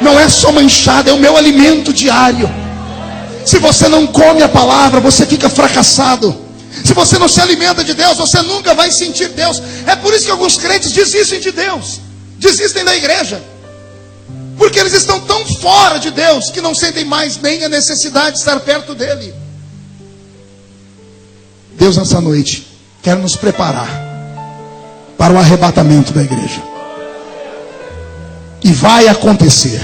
Não é só uma enxada, é o meu alimento diário. Se você não come a palavra, você fica fracassado. Se você não se alimenta de Deus, você nunca vai sentir Deus. É por isso que alguns crentes desistem de Deus, desistem da igreja. Porque eles estão tão fora de Deus que não sentem mais nem a necessidade de estar perto dele. Deus nessa noite quer nos preparar para o arrebatamento da igreja. E vai acontecer.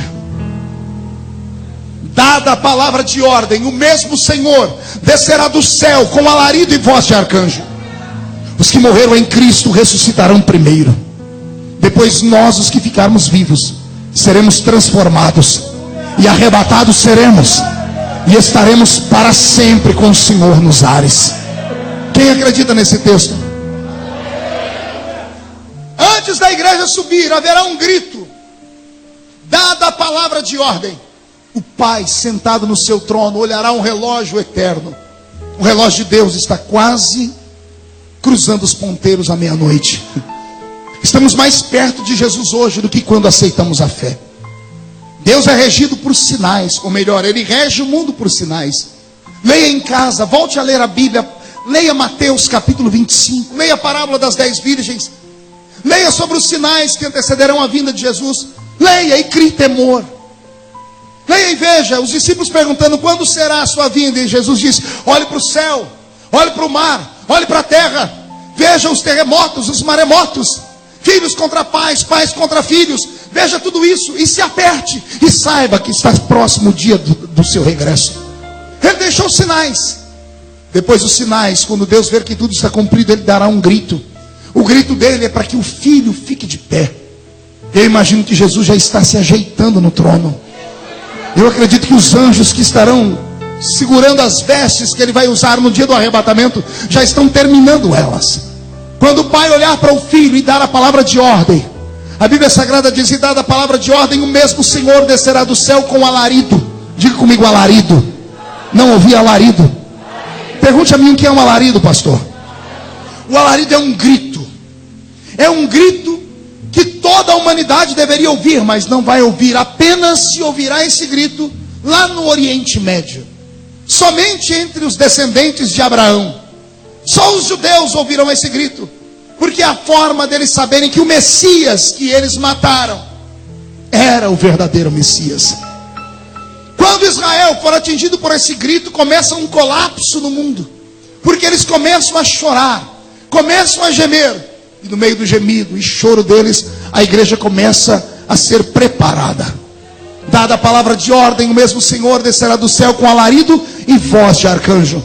Dada a palavra de ordem, o mesmo Senhor descerá do céu com alarido e voz de arcanjo. Os que morreram em Cristo ressuscitarão primeiro. Depois nós, os que ficarmos vivos, seremos transformados e arrebatados seremos. E estaremos para sempre com o Senhor nos ares. Quem acredita nesse texto? Antes da igreja subir, haverá um grito. Dada a palavra de ordem, o Pai sentado no seu trono olhará um relógio eterno. O relógio de Deus está quase cruzando os ponteiros à meia-noite. Estamos mais perto de Jesus hoje do que quando aceitamos a fé. Deus é regido por sinais, ou melhor, Ele rege o mundo por sinais. Leia em casa, volte a ler a Bíblia. Leia Mateus capítulo 25. Leia a parábola das 10 virgens. Leia sobre os sinais que antecederão a vinda de Jesus. Leia e crie temor. Leia e veja os discípulos perguntando quando será a sua vinda. E Jesus diz: olhe para o céu, olhe para o mar, olhe para a terra. Veja os terremotos, os maremotos. Filhos contra pais, pais contra filhos. Veja tudo isso e se aperte. E saiba que está próximo o dia do seu regresso. Ele deixou sinais. Depois dos sinais, quando Deus ver que tudo está cumprido, Ele dará um grito. O grito dele é para que o filho fique de pé. Eu imagino que Jesus já está se ajeitando no trono. Eu acredito que os anjos que estarão segurando as vestes que Ele vai usar no dia do arrebatamento, já estão terminando elas. Quando o pai olhar para o filho e dar a palavra de ordem, a Bíblia Sagrada diz: e dada a palavra de ordem, o mesmo Senhor descerá do céu com alarido. Diga comigo, alarido. Não ouvi alarido. Pergunte a mim o que é um alarido, pastor. O alarido é um grito. É um grito que toda a humanidade deveria ouvir, mas não vai ouvir. Apenas se ouvirá esse grito lá no Oriente Médio. Somente entre os descendentes de Abraão. Só os judeus ouvirão esse grito. Porque é a forma deles saberem que o Messias que eles mataram era o verdadeiro Messias. Quando Israel for atingido por esse grito, começa um colapso no mundo. Porque eles começam a chorar, começam a gemer. E no meio do gemido e choro deles, a igreja começa a ser preparada preparada. Dada a palavra de ordem, o mesmo Senhor descerá do céu com alarido e voz de arcanjo.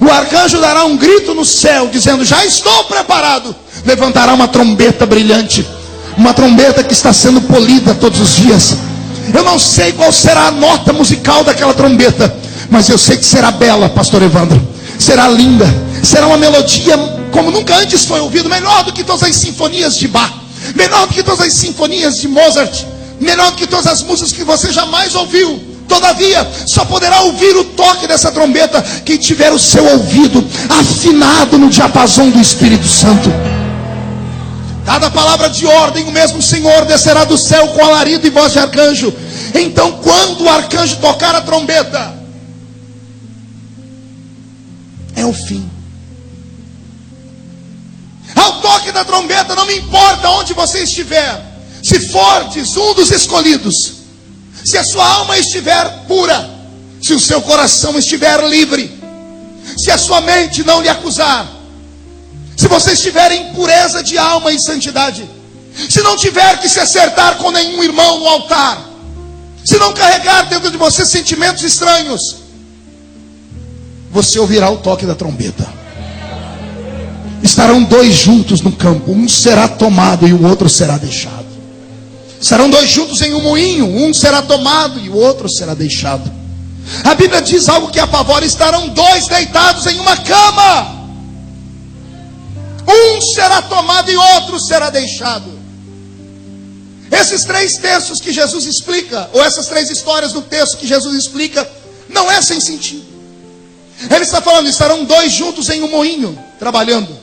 O arcanjo dará um grito no céu, dizendo: já estou preparado. Levantará uma trombeta brilhante, uma trombeta que está sendo polida todos os dias. Eu não sei qual será a nota musical daquela trombeta, mas eu sei que será bela, pastor Evandro. Será linda, será uma melodia como nunca antes foi ouvido, melhor do que todas as sinfonias de Bach, melhor do que todas as sinfonias de Mozart, melhor do que todas as músicas que você jamais ouviu. Todavia, só poderá ouvir o toque dessa trombeta quem tiver o seu ouvido afinado no diapasão do Espírito Santo. Dada a palavra de ordem, o mesmo Senhor descerá do céu com alarido e voz de arcanjo. Então, quando o arcanjo tocar a trombeta, é o fim. Ao toque da trombeta, não me importa onde você estiver, se fordes um dos escolhidos, se a sua alma estiver pura, se o seu coração estiver livre, se a sua mente não lhe acusar, se você estiver em pureza de alma e santidade, se não tiver que se acertar com nenhum irmão no altar, se não carregar dentro de você sentimentos estranhos, você ouvirá o toque da trombeta. Estarão dois juntos no campo, um será tomado e o outro será deixado. Estarão dois juntos em um moinho, um será tomado e o outro será deixado. A Bíblia diz algo que apavora: estarão dois deitados em uma cama, um será tomado e outro será deixado. Esses três textos que Jesus explica, ou essas três histórias do texto que Jesus explica, não é sem sentido. Ele está falando: estarão dois juntos em um moinho, trabalhando.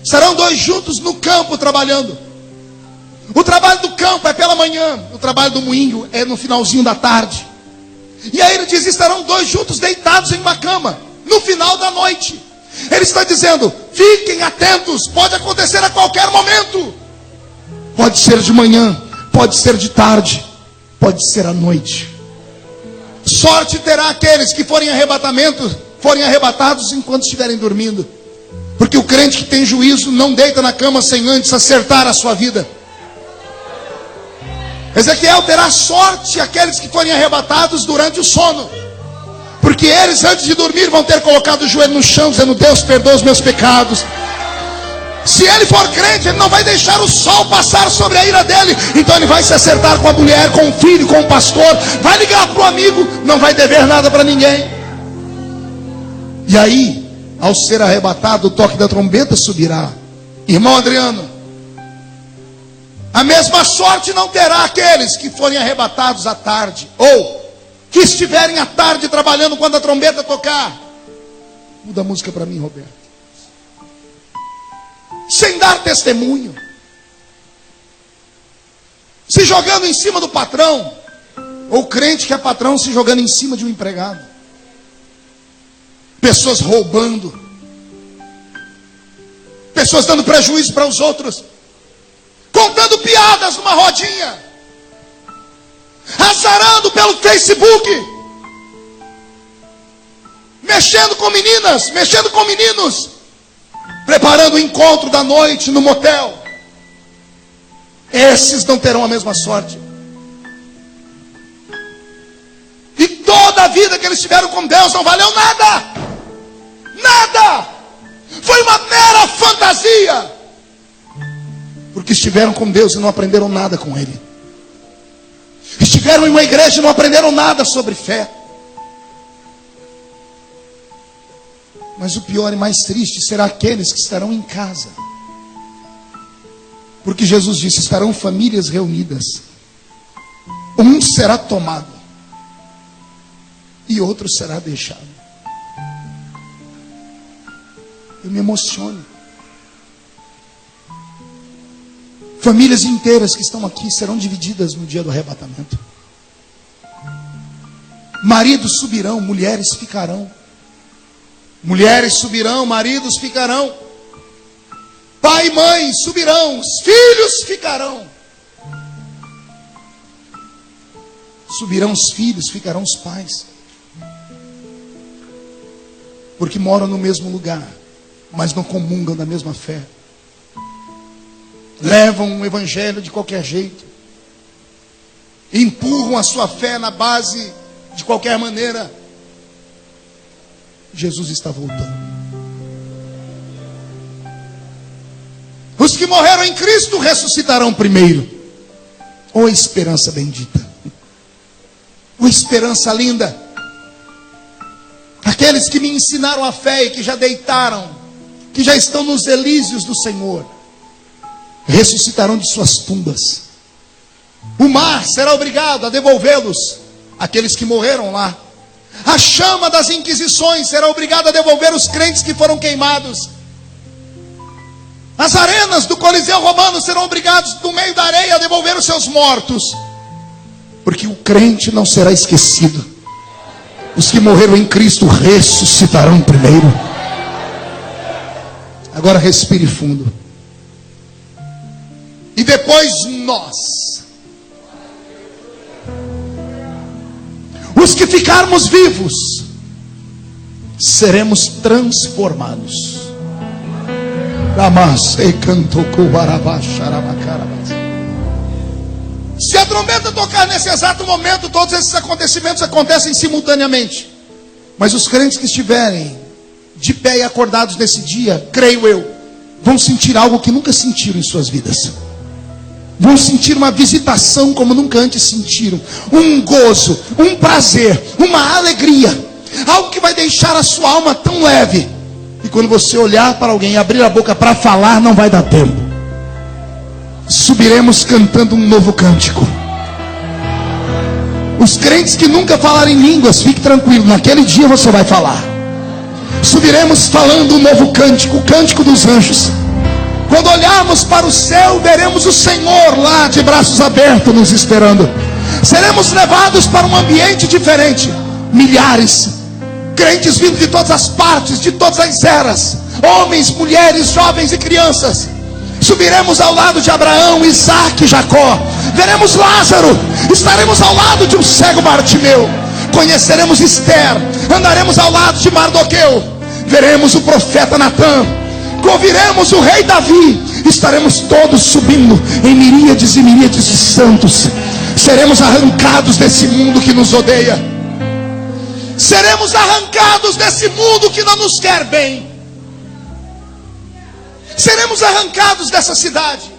Estarão dois juntos no campo, trabalhando. O trabalho do campo é pela manhã, o trabalho do moinho é no finalzinho da tarde. E aí ele diz: estarão dois juntos deitados em uma cama, no final da noite. Ele está dizendo: fiquem atentos, pode acontecer a qualquer momento. Pode ser de manhã, pode ser de tarde, pode ser à noite. Sorte terá aqueles que forem arrebatados enquanto estiverem dormindo. Porque o crente que tem juízo não deita na cama sem antes acertar a sua vida. Ezequiel terá sorte aqueles que forem arrebatados durante o sono, porque eles antes de dormir vão ter colocado o joelho no chão, dizendo: Deus, perdoa os meus pecados. Se ele for crente, ele não vai deixar o sol passar sobre a ira dele. Então ele vai se acertar com a mulher, com o filho, com o pastor, vai ligar para o amigo, não vai dever nada para ninguém. E aí, ao ser arrebatado, o toque da trombeta subirá. Irmão Adriano, a mesma sorte não terá aqueles que forem arrebatados à tarde, ou que estiverem à tarde trabalhando quando a trombeta tocar. Muda a música para mim, Roberto. Sem dar testemunho, se jogando em cima do patrão, ou crente que é patrão se jogando em cima de um empregado. Pessoas roubando, pessoas dando prejuízo para os outros, contando piadas numa rodinha, azarando pelo Facebook, mexendo com meninas, mexendo com meninos, preparando o encontro da noite no motel. Esses não terão a mesma sorte. E toda a vida que eles tiveram com Deus não valeu nada. Nada. Foi uma mera fantasia. Porque estiveram com Deus e não aprenderam nada com Ele. Estiveram em uma igreja e não aprenderam nada sobre fé. Mas o pior e mais triste será aqueles que estarão em casa. Porque Jesus disse: estarão famílias reunidas. Um será tomado e outro será deixado. Eu me emociono. Famílias inteiras que estão aqui serão divididas no dia do arrebatamento. Maridos subirão, mulheres ficarão. Mulheres subirão, maridos ficarão. Pai e mãe subirão, os filhos ficarão. Subirão os filhos, ficarão os pais. Porque moram no mesmo lugar, mas não comungam da mesma fé. Levam o evangelho de qualquer jeito. empurram a sua fé na base de qualquer maneira. Jesus está voltando. Os que morreram em Cristo ressuscitarão primeiro. Oh, esperança bendita. Oh, esperança linda. Aqueles que me ensinaram a fé e que já deitaram, que já estão nos elíseos do Senhor, ressuscitarão de suas tumbas. O mar será obrigado a devolvê-los, aqueles que morreram lá. A chama das inquisições será obrigada a devolver os crentes que foram queimados. As arenas do Coliseu Romano serão obrigados, no meio da areia, a devolver os seus mortos. Porque o crente não será esquecido. Os que morreram em Cristo ressuscitarão primeiro. Agora respire fundo. E depois nós, os que ficarmos vivos, seremos transformados. Se a trombeta tocar nesse exato momento, todos esses acontecimentos acontecem simultaneamente. Mas os crentes que estiverem de pé e acordados nesse dia, creio eu, vão sentir algo que nunca sentiram em suas vidas. Vão sentir uma visitação como nunca antes sentiram. Um gozo, um prazer, uma alegria. Algo que vai deixar a sua alma tão leve. E quando você olhar para alguém e abrir a boca para falar, não vai dar tempo. Subiremos cantando um novo cântico. Os crentes que nunca falaram em línguas, fique tranquilo, naquele dia você vai falar. Subiremos falando um novo cântico, o cântico dos anjos. Quando olharmos para o céu, veremos o Senhor lá de braços abertos nos esperando. Seremos levados para um ambiente diferente. Milhares, crentes vindo de todas as partes, de todas as eras, homens, mulheres, jovens e crianças. Subiremos ao lado de Abraão, Isaac e Jacó. Veremos Lázaro. Estaremos ao lado de um cego Bartimeu. Conheceremos Esther. Andaremos ao lado de Mardoqueu. Veremos o profeta Natã. Ouviremos o rei Davi. Estaremos todos subindo em miríades e miríades de santos. Seremos arrancados desse mundo que nos odeia. Seremos arrancados desse mundo que não nos quer bem. Seremos arrancados dessa cidade.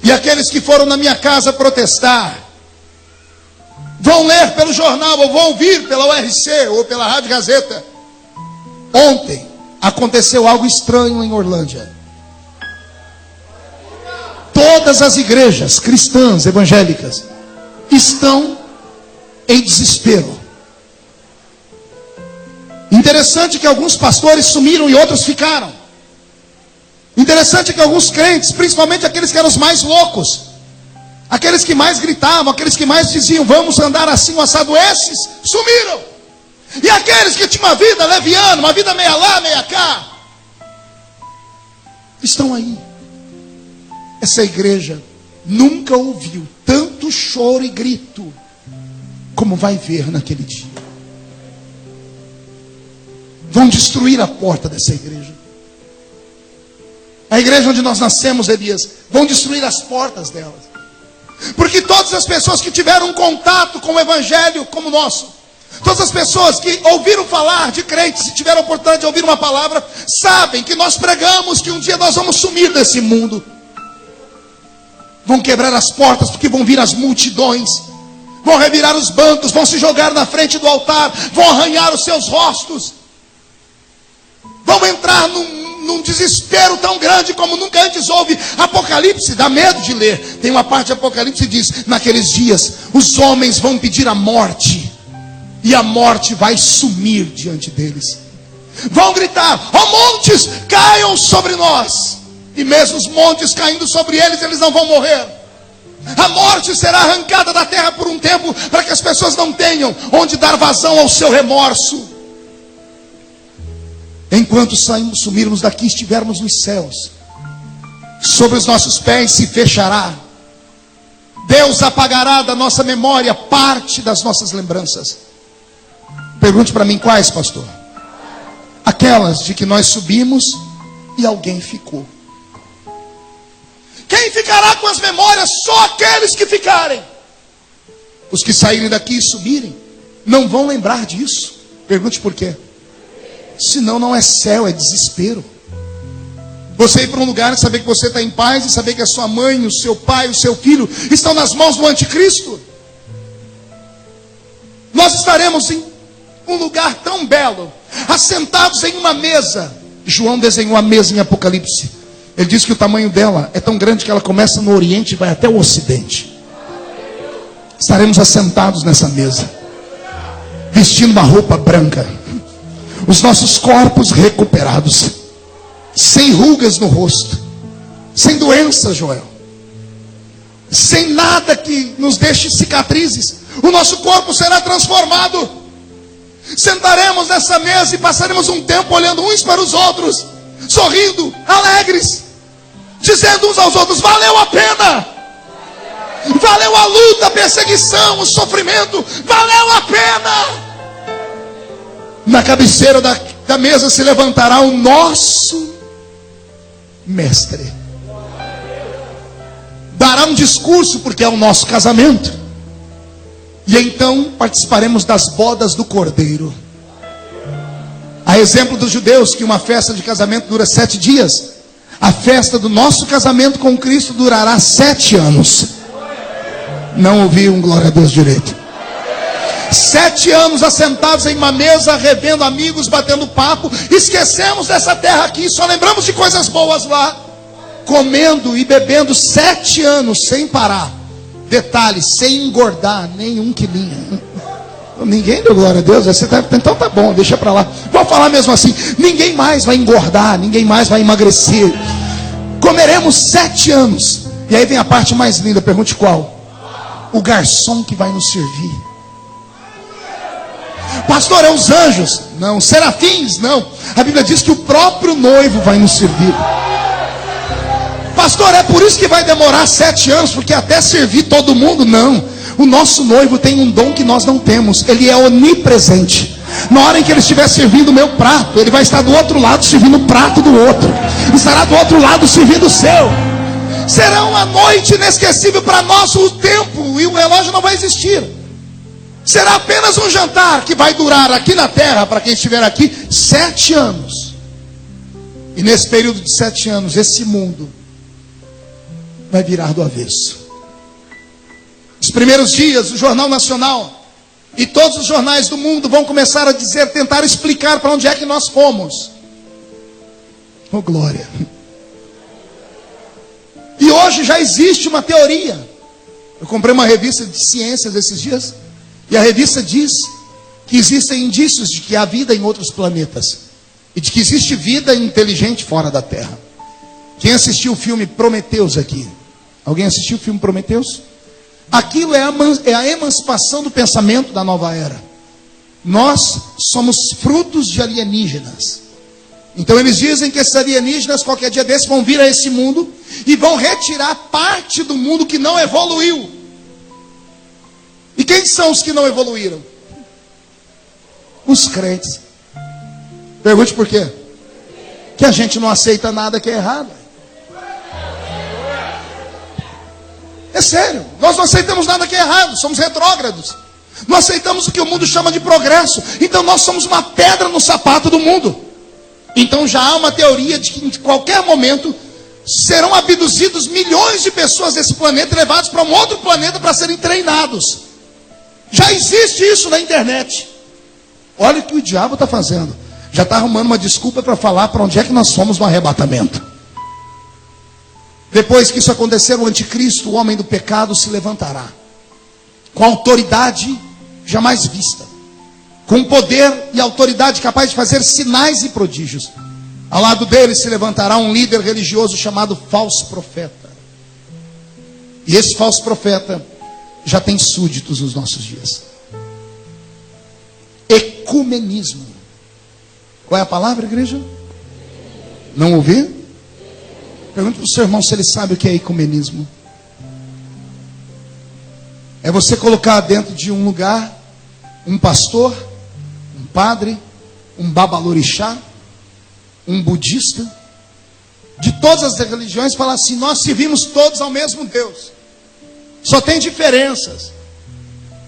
E aqueles que foram na minha casa protestar, vão ler pelo jornal, ou vão ouvir pela URC, ou pela Rádio Gazeta. Ontem aconteceu algo estranho em Orlândia. Todas as igrejas cristãs, evangélicas, estão em desespero. Interessante que alguns pastores sumiram e outros ficaram. Interessante que alguns crentes, principalmente aqueles que eram os mais loucos, aqueles que mais gritavam, aqueles que mais diziam, vamos andar assim, assado, esses sumiram. E aqueles que tinham uma vida leviana, uma vida meia lá, meia cá, estão aí. Essa igreja nunca ouviu tanto choro e grito como vai ver naquele dia. Vão destruir a porta dessa igreja. A igreja onde nós nascemos, Elias, vão destruir as portas delas. Porque todas as pessoas que tiveram um contato com o evangelho como o nosso, todas as pessoas que ouviram falar de crentes e tiveram a oportunidade de ouvir uma palavra, sabem que nós pregamos que um dia nós vamos sumir desse mundo. Vão quebrar as portas porque vão vir as multidões, vão revirar os bancos, vão se jogar na frente do altar, vão arranhar os seus rostos, vão entrar num desespero tão grande como nunca antes houve. Apocalipse, dá medo de ler. Tem uma parte de Apocalipse que diz, naqueles dias, os homens vão pedir a morte, e a morte vai sumir diante deles. Vão gritar, ó montes, caiam sobre nós. E mesmo os montes caindo sobre eles, eles não vão morrer. A morte será arrancada da terra por um tempo, para que as pessoas não tenham onde dar vazão ao seu remorso. Enquanto sumirmos daqui, estivermos nos céus, sobre os nossos pés se fechará. Deus apagará da nossa memória parte das nossas lembranças. Pergunte para mim, quais, pastor? Aquelas de que nós subimos e alguém ficou. Quem ficará com as memórias? Só aqueles que ficarem. Os que saírem daqui e subirem não vão lembrar disso. Pergunte por quê. Senão não é céu, é desespero. Você ir para um lugar e saber que você está em paz, e saber que a sua mãe, o seu pai, o seu filho estão nas mãos do anticristo. Nós estaremos em um lugar tão belo, assentados em uma mesa. João desenhou a mesa em Apocalipse. Ele diz que o tamanho dela é tão grande que ela começa no Oriente e vai até o Ocidente. Estaremos assentados nessa mesa, vestindo uma roupa branca, os nossos corpos recuperados, sem rugas no rosto, sem doença, Joel, sem nada que nos deixe cicatrizes. O nosso corpo será transformado. Sentaremos nessa mesa e passaremos um tempo olhando uns para os outros, sorrindo, alegres, dizendo uns aos outros: valeu a pena, valeu a luta, a perseguição, o sofrimento, valeu a pena. Na cabeceira da mesa se levantará o nosso mestre, dará um discurso, porque é o nosso casamento, e então participaremos das bodas do Cordeiro. A exemplo dos judeus, que uma festa de casamento dura 7 dias, a festa do nosso casamento com Cristo durará 7 anos. Não ouvi um glória a Deus direito. 7 anos assentados em uma mesa, revendo amigos, batendo papo. Esquecemos dessa terra aqui, só lembramos de coisas boas lá. Comendo e bebendo 7 anos sem parar. Detalhe, sem engordar nem 1 quilinho. Ninguém deu glória a Deus. Então tá bom, deixa pra lá. Vou falar mesmo assim: ninguém mais vai engordar, ninguém mais vai emagrecer. Comeremos 7 anos. E aí vem a parte mais linda, pergunte qual? O garçom que vai nos servir. Pastor, é os anjos? Não. Serafins? Não. A Bíblia diz que o próprio noivo vai nos servir. Pastor, é por isso que vai demorar 7 anos, porque até servir todo mundo? Não. O nosso noivo tem um dom que nós não temos. Ele é onipresente. Na hora em que ele estiver servindo o meu prato, ele vai estar do outro lado servindo o prato do outro. Estará do outro lado servindo o seu. Será uma noite inesquecível para nós. O tempo e o relógio não vai existir. Será apenas um jantar que vai durar aqui na terra, para quem estiver aqui, 7 anos. E nesse período de 7 anos, esse mundo vai virar do avesso. Os primeiros dias, o Jornal Nacional e todos os jornais do mundo vão começar a dizer, tentar explicar para onde é que nós fomos. Oh, glória! E hoje já existe uma teoria. Eu comprei uma revista de ciências esses dias, e a revista diz que existem indícios de que há vida em outros planetas, e de que existe vida inteligente fora da Terra. Quem assistiu o filme Prometeus aqui? Alguém assistiu o filme Prometeus? Aquilo é a emancipação do pensamento da nova era. Nós somos frutos de alienígenas. Então eles dizem que esses alienígenas qualquer dia desses vão vir a esse mundo e vão retirar parte do mundo que não evoluiu. E quem são os que não evoluíram? Os crentes. Pergunte por quê? Que a gente não aceita nada que é errado. É sério, nós não aceitamos nada que é errado, somos retrógrados. Não aceitamos o que o mundo chama de progresso. Então nós somos uma pedra no sapato do mundo. Então já há uma teoria de que em qualquer momento serão abduzidos milhões de pessoas desse planeta e levados para um outro planeta para serem treinados. Já existe isso na internet. Olha o que o diabo está fazendo. Já está arrumando uma desculpa para falar para onde é que nós fomos no arrebatamento. Depois que isso acontecer, o anticristo, o homem do pecado, se levantará com autoridade jamais vista, com poder e autoridade capaz de fazer sinais e prodígios. Ao lado dele se levantará um líder religioso chamado falso profeta. E esse falso profeta já tem súditos nos nossos dias. Ecumenismo. Qual é a palavra, igreja? Não ouvi? Pergunte para o seu irmão se ele sabe o que é ecumenismo. É você colocar dentro de um lugar um pastor, um padre, um babalorixá, um budista, de todas as religiões fala assim: nós servimos todos ao mesmo Deus. Só tem diferenças.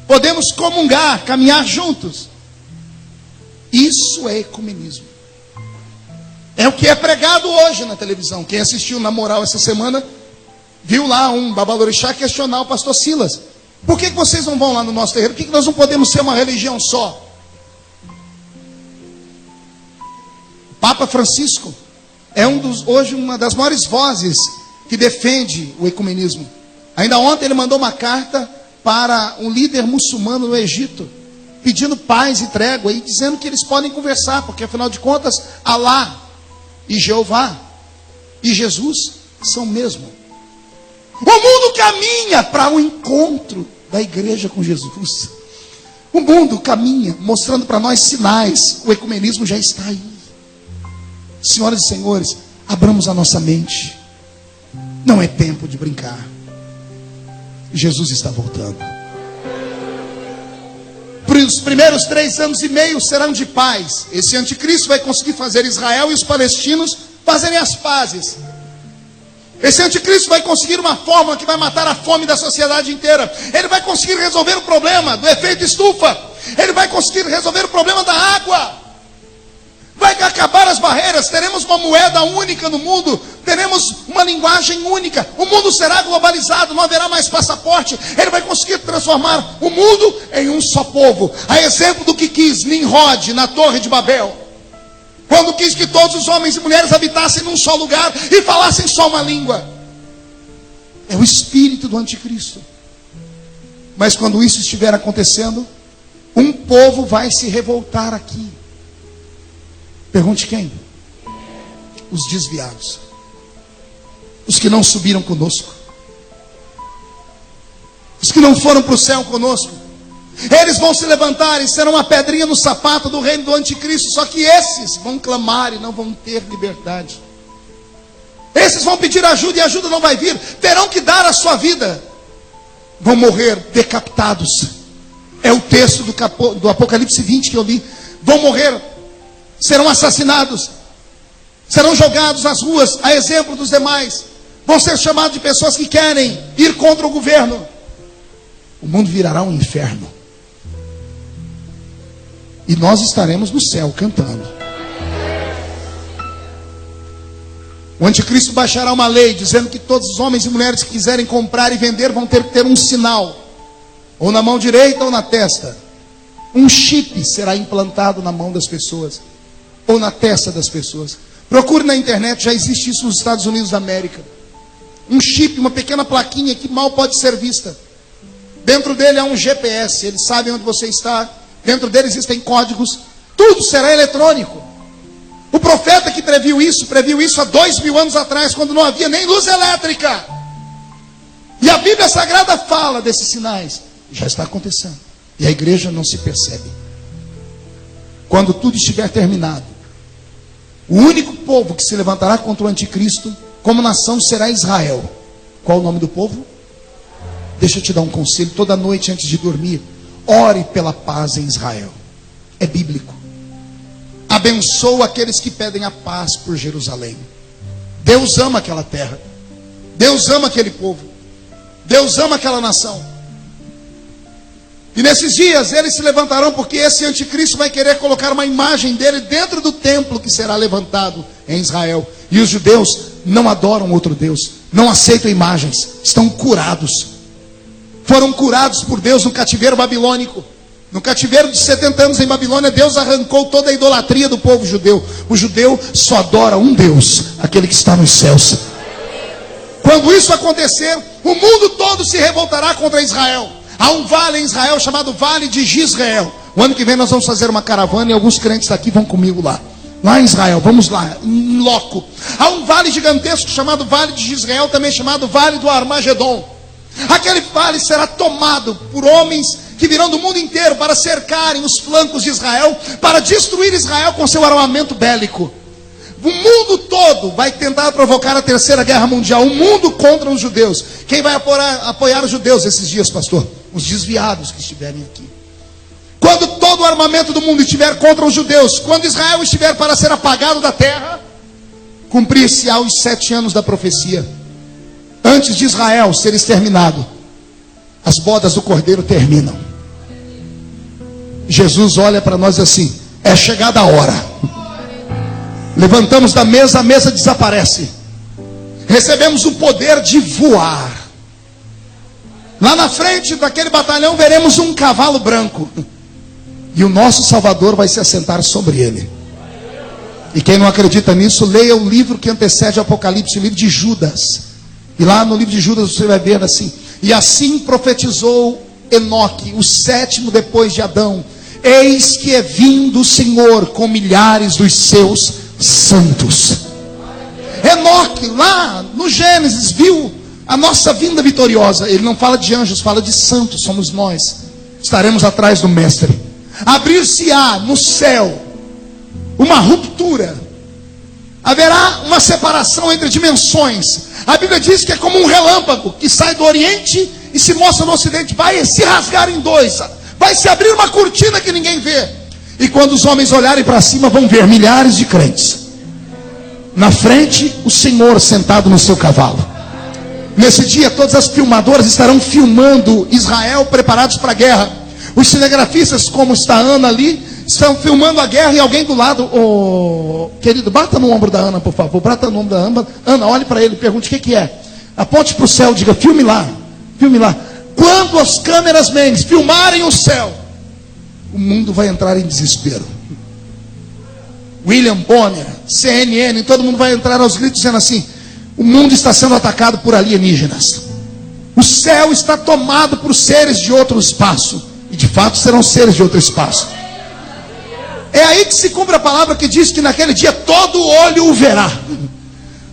Podemos comungar, caminhar juntos. Isso é ecumenismo. É o que é pregado hoje na televisão. Quem assistiu na Moral essa semana, viu lá um babalorixá questionar o pastor Silas. Por que vocês não vão lá no nosso terreiro? Por que nós não podemos ser uma religião só? Papa Francisco é hoje uma das maiores vozes que defende o ecumenismo. Ainda ontem ele mandou uma carta para um líder muçulmano no Egito, pedindo paz e trégua e dizendo que eles podem conversar, porque afinal de contas, Alá e Jeová e Jesus são o mesmo. O mundo caminha para o encontro da igreja com Jesus. O mundo caminha mostrando para nós sinais. O ecumenismo já está aí. Senhoras e senhores, abramos a nossa mente. Não é tempo de brincar. Jesus está voltando. Os primeiros 3 anos e meio serão de paz. Esse anticristo vai conseguir fazer Israel e os palestinos fazerem as pazes. Esse anticristo vai conseguir uma fórmula que vai matar a fome da sociedade inteira. Ele vai conseguir resolver o problema do efeito estufa. Ele vai conseguir resolver o problema da água. Vai acabar as barreiras. Teremos uma moeda única no mundo. Teremos uma linguagem única. O mundo será globalizado. Não haverá mais passaporte. Ele vai conseguir transformar o mundo em um só povo. A exemplo do que quis Nimrod na Torre de Babel. Quando quis que todos os homens e mulheres habitassem num só lugar e falassem só uma língua. É o espírito do anticristo. Mas quando isso estiver acontecendo, um povo vai se revoltar aqui. Pergunte quem? Os desviados. Os que não subiram conosco. Os que não foram para o céu conosco. Eles vão se levantar e serão uma pedrinha no sapato do reino do anticristo. Só que esses vão clamar e não vão ter liberdade. Esses vão pedir ajuda e a ajuda não vai vir. Terão que dar a sua vida. Vão morrer decapitados. É o texto do Apocalipse 20 que eu li. Vão morrer, serão assassinados, serão jogados nas ruas, a exemplo dos demais. Vão ser chamados de pessoas que querem ir contra o governo. O mundo virará um inferno. E nós estaremos no céu cantando. O anticristo baixará uma lei dizendo que todos os homens e mulheres que quiserem comprar e vender vão ter que ter um sinal, ou na mão direita ou na testa. Um chip será implantado na mão das pessoas, ou na testa das pessoas. Procure na internet, já existe isso nos Estados Unidos da América. Um chip, uma pequena plaquinha que mal pode ser vista. Dentro dele há um GPS, eles sabem onde você está. Dentro dele existem códigos. Tudo será eletrônico. O profeta que previu isso há 2000 anos atrás, quando não havia nem luz elétrica. E a Bíblia Sagrada fala desses sinais. Já está acontecendo. E a igreja não se percebe. Quando tudo estiver terminado, o único povo que se levantará contra o anticristo como nação será Israel. Qual o nome do povo? Deixa eu te dar um conselho. Toda noite antes de dormir, ore pela paz em Israel. É bíblico. Abençoa aqueles que pedem a paz por Jerusalém. Deus ama aquela terra. Deus ama aquele povo. Deus ama aquela nação. E nesses dias eles se levantarão, porque esse anticristo vai querer colocar uma imagem dele dentro do templo que será levantado em Israel. E os judeus não adoram outro Deus, não aceitam imagens, estão curados. Foram curados por Deus no cativeiro babilônico. No cativeiro de 70 anos em Babilônia, Deus arrancou toda a idolatria do povo judeu. O judeu só adora um Deus, aquele que está nos céus. Quando isso acontecer, o mundo todo se revoltará contra Israel. Há um vale em Israel chamado Vale de Jezreel. O ano que vem nós vamos fazer uma caravana e alguns crentes daqui vão comigo lá. Lá em Israel, vamos lá, em loco. Há um vale gigantesco chamado Vale de Jezreel, também chamado Vale do Armagedon. Aquele vale será tomado por homens que virão do mundo inteiro para cercarem os flancos de Israel, para destruir Israel com seu armamento bélico. O mundo todo vai tentar provocar a terceira guerra mundial. O mundo contra os judeus. Quem vai apoiar os judeus esses dias, pastor? Os desviados que estiverem aqui. Quando todo o armamento do mundo estiver contra os judeus, quando Israel estiver para ser apagado da terra, Cumprir-se-á os 7 anos da profecia. Antes de Israel ser exterminado, as bodas do Cordeiro terminam. Jesus olha para nós assim: é chegada a hora. Levantamos da mesa, a mesa desaparece. Recebemos o poder de voar. Lá na frente daquele batalhão veremos um cavalo branco. E o nosso Salvador vai se assentar sobre ele. E quem não acredita nisso, leia o livro que antecede o Apocalipse, o livro de Judas. E lá no livro de Judas você vai ver assim: e assim profetizou Enoque, o 7º depois de Adão: eis que é vindo o Senhor com milhares dos seus santos. Enoque, lá no Gênesis, viu a nossa vinda vitoriosa. Ele não fala de anjos, fala de santos, somos nós. Estaremos atrás do Mestre. Abrir-se-á no céu uma ruptura. Haverá uma separação entre dimensões. A Bíblia diz que é como um relâmpago que sai do Oriente e se mostra no Ocidente. Vai se rasgar em dois. Vai se abrir uma cortina que ninguém vê. E quando os homens olharem para cima, vão ver milhares de crentes. Na frente, o Senhor sentado no seu cavalo. Nesse dia, todas as filmadoras estarão filmando Israel preparados para a guerra. Os cinegrafistas, como está a Ana ali, estão filmando a guerra e alguém do lado: querido, bata no ombro da Ana, por favor. Bata no ombro da Ana. Ana, olhe para ele, pergunte o que é. Aponte para o céu, diga: filme lá. Filme lá. Quando as câmeras men filmarem o céu, o mundo vai entrar em desespero. William Bonner, CNN, todo mundo vai entrar aos gritos dizendo assim: o mundo está sendo atacado por alienígenas. O céu está tomado por seres de outro espaço. E de fato serão seres de outro espaço. É aí que se cumpre a palavra que diz que naquele dia todo olho o verá.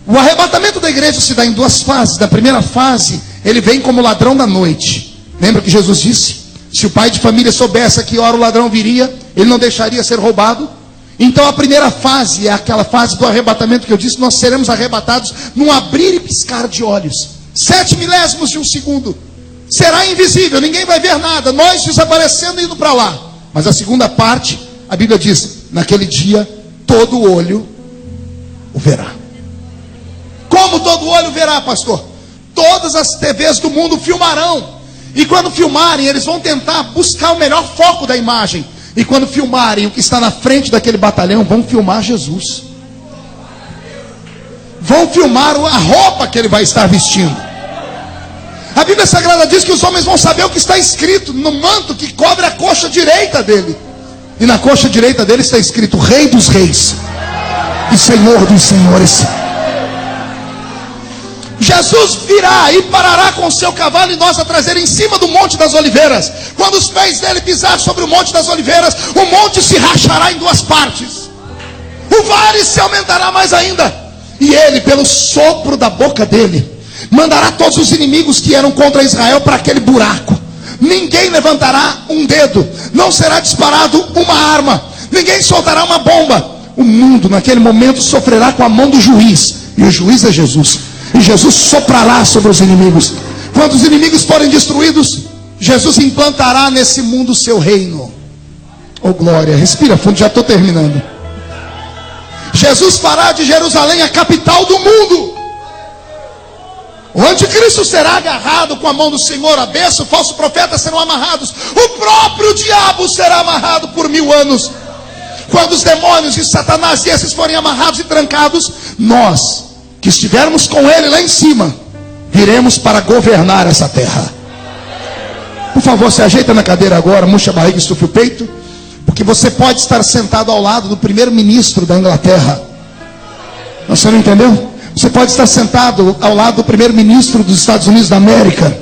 O arrebatamento da igreja se dá em 2 fases. Na primeira fase, ele vem como ladrão da noite. Lembra que Jesus disse: se o pai de família soubesse a que hora o ladrão viria, ele não deixaria ser roubado. Então a primeira fase é aquela fase do arrebatamento que eu disse: nós seremos arrebatados num abrir e piscar de olhos. 7 milésimos de um segundo. Será invisível, ninguém vai ver nada. Nós desaparecendo e indo para lá. Mas a segunda parte, a Bíblia diz: naquele dia todo olho o verá. Como todo olho verá, pastor? Todas as TVs do mundo filmarão. E quando filmarem, eles vão tentar buscar o melhor foco da imagem. E quando filmarem o que está na frente daquele batalhão, vão filmar Jesus. Vão filmar a roupa que ele vai estar vestindo. A Bíblia Sagrada diz que os homens vão saber o que está escrito no manto que cobre a coxa direita dele. E na coxa direita dele está escrito: Rei dos Reis e Senhor dos Senhores. Jesus virá e parará com o seu cavalo e nós a trazer em cima do Monte das Oliveiras. Quando os pés dele pisar sobre o Monte das Oliveiras, o monte se rachará em 2 partes. O vale se aumentará mais ainda. E ele, pelo sopro da boca dele, mandará todos os inimigos que eram contra Israel para aquele buraco. Ninguém levantará um dedo. Não será disparado uma arma. Ninguém soltará uma bomba. O mundo naquele momento sofrerá com a mão do juiz. E o juiz é Jesus. E Jesus soprará sobre os inimigos. Quando os inimigos forem destruídos, Jesus implantará nesse mundo o seu reino. Oh glória, respira fundo, já estou terminando. Jesus fará de Jerusalém a capital do mundo. O anticristo será agarrado com a mão do Senhor, a besta, o falso profeta serão amarrados. O próprio diabo será amarrado por 1000 anos. Quando os demônios e Satanás e esses forem amarrados e trancados, nós que estivermos com ele lá em cima, viremos para governar essa terra. Por favor, se ajeita na cadeira agora, murcha a barriga e estufe o peito, porque você pode estar sentado ao lado do primeiro-ministro da Inglaterra. Você não entendeu? Você pode estar sentado ao lado do primeiro-ministro dos Estados Unidos da América.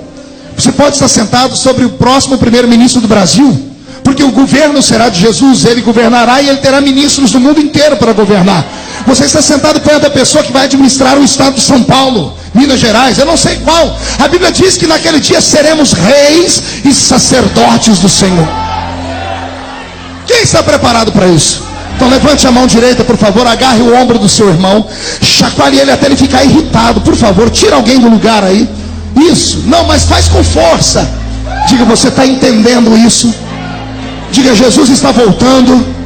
Você pode estar sentado sobre o próximo primeiro-ministro do Brasil, porque o governo será de Jesus. Ele governará e ele terá ministros do mundo inteiro para governar. Você está sentado perto da pessoa que vai administrar o estado de São Paulo, Minas Gerais, eu não sei qual. A Bíblia diz que naquele dia seremos reis e sacerdotes do Senhor. Quem está preparado para isso? Então levante a mão direita, por favor, agarre o ombro do seu irmão, chacoalhe ele até ele ficar irritado. Por favor, tira alguém do lugar aí. Isso, não, mas faz com força. Diga: você está entendendo isso? Diga: Jesus está voltando.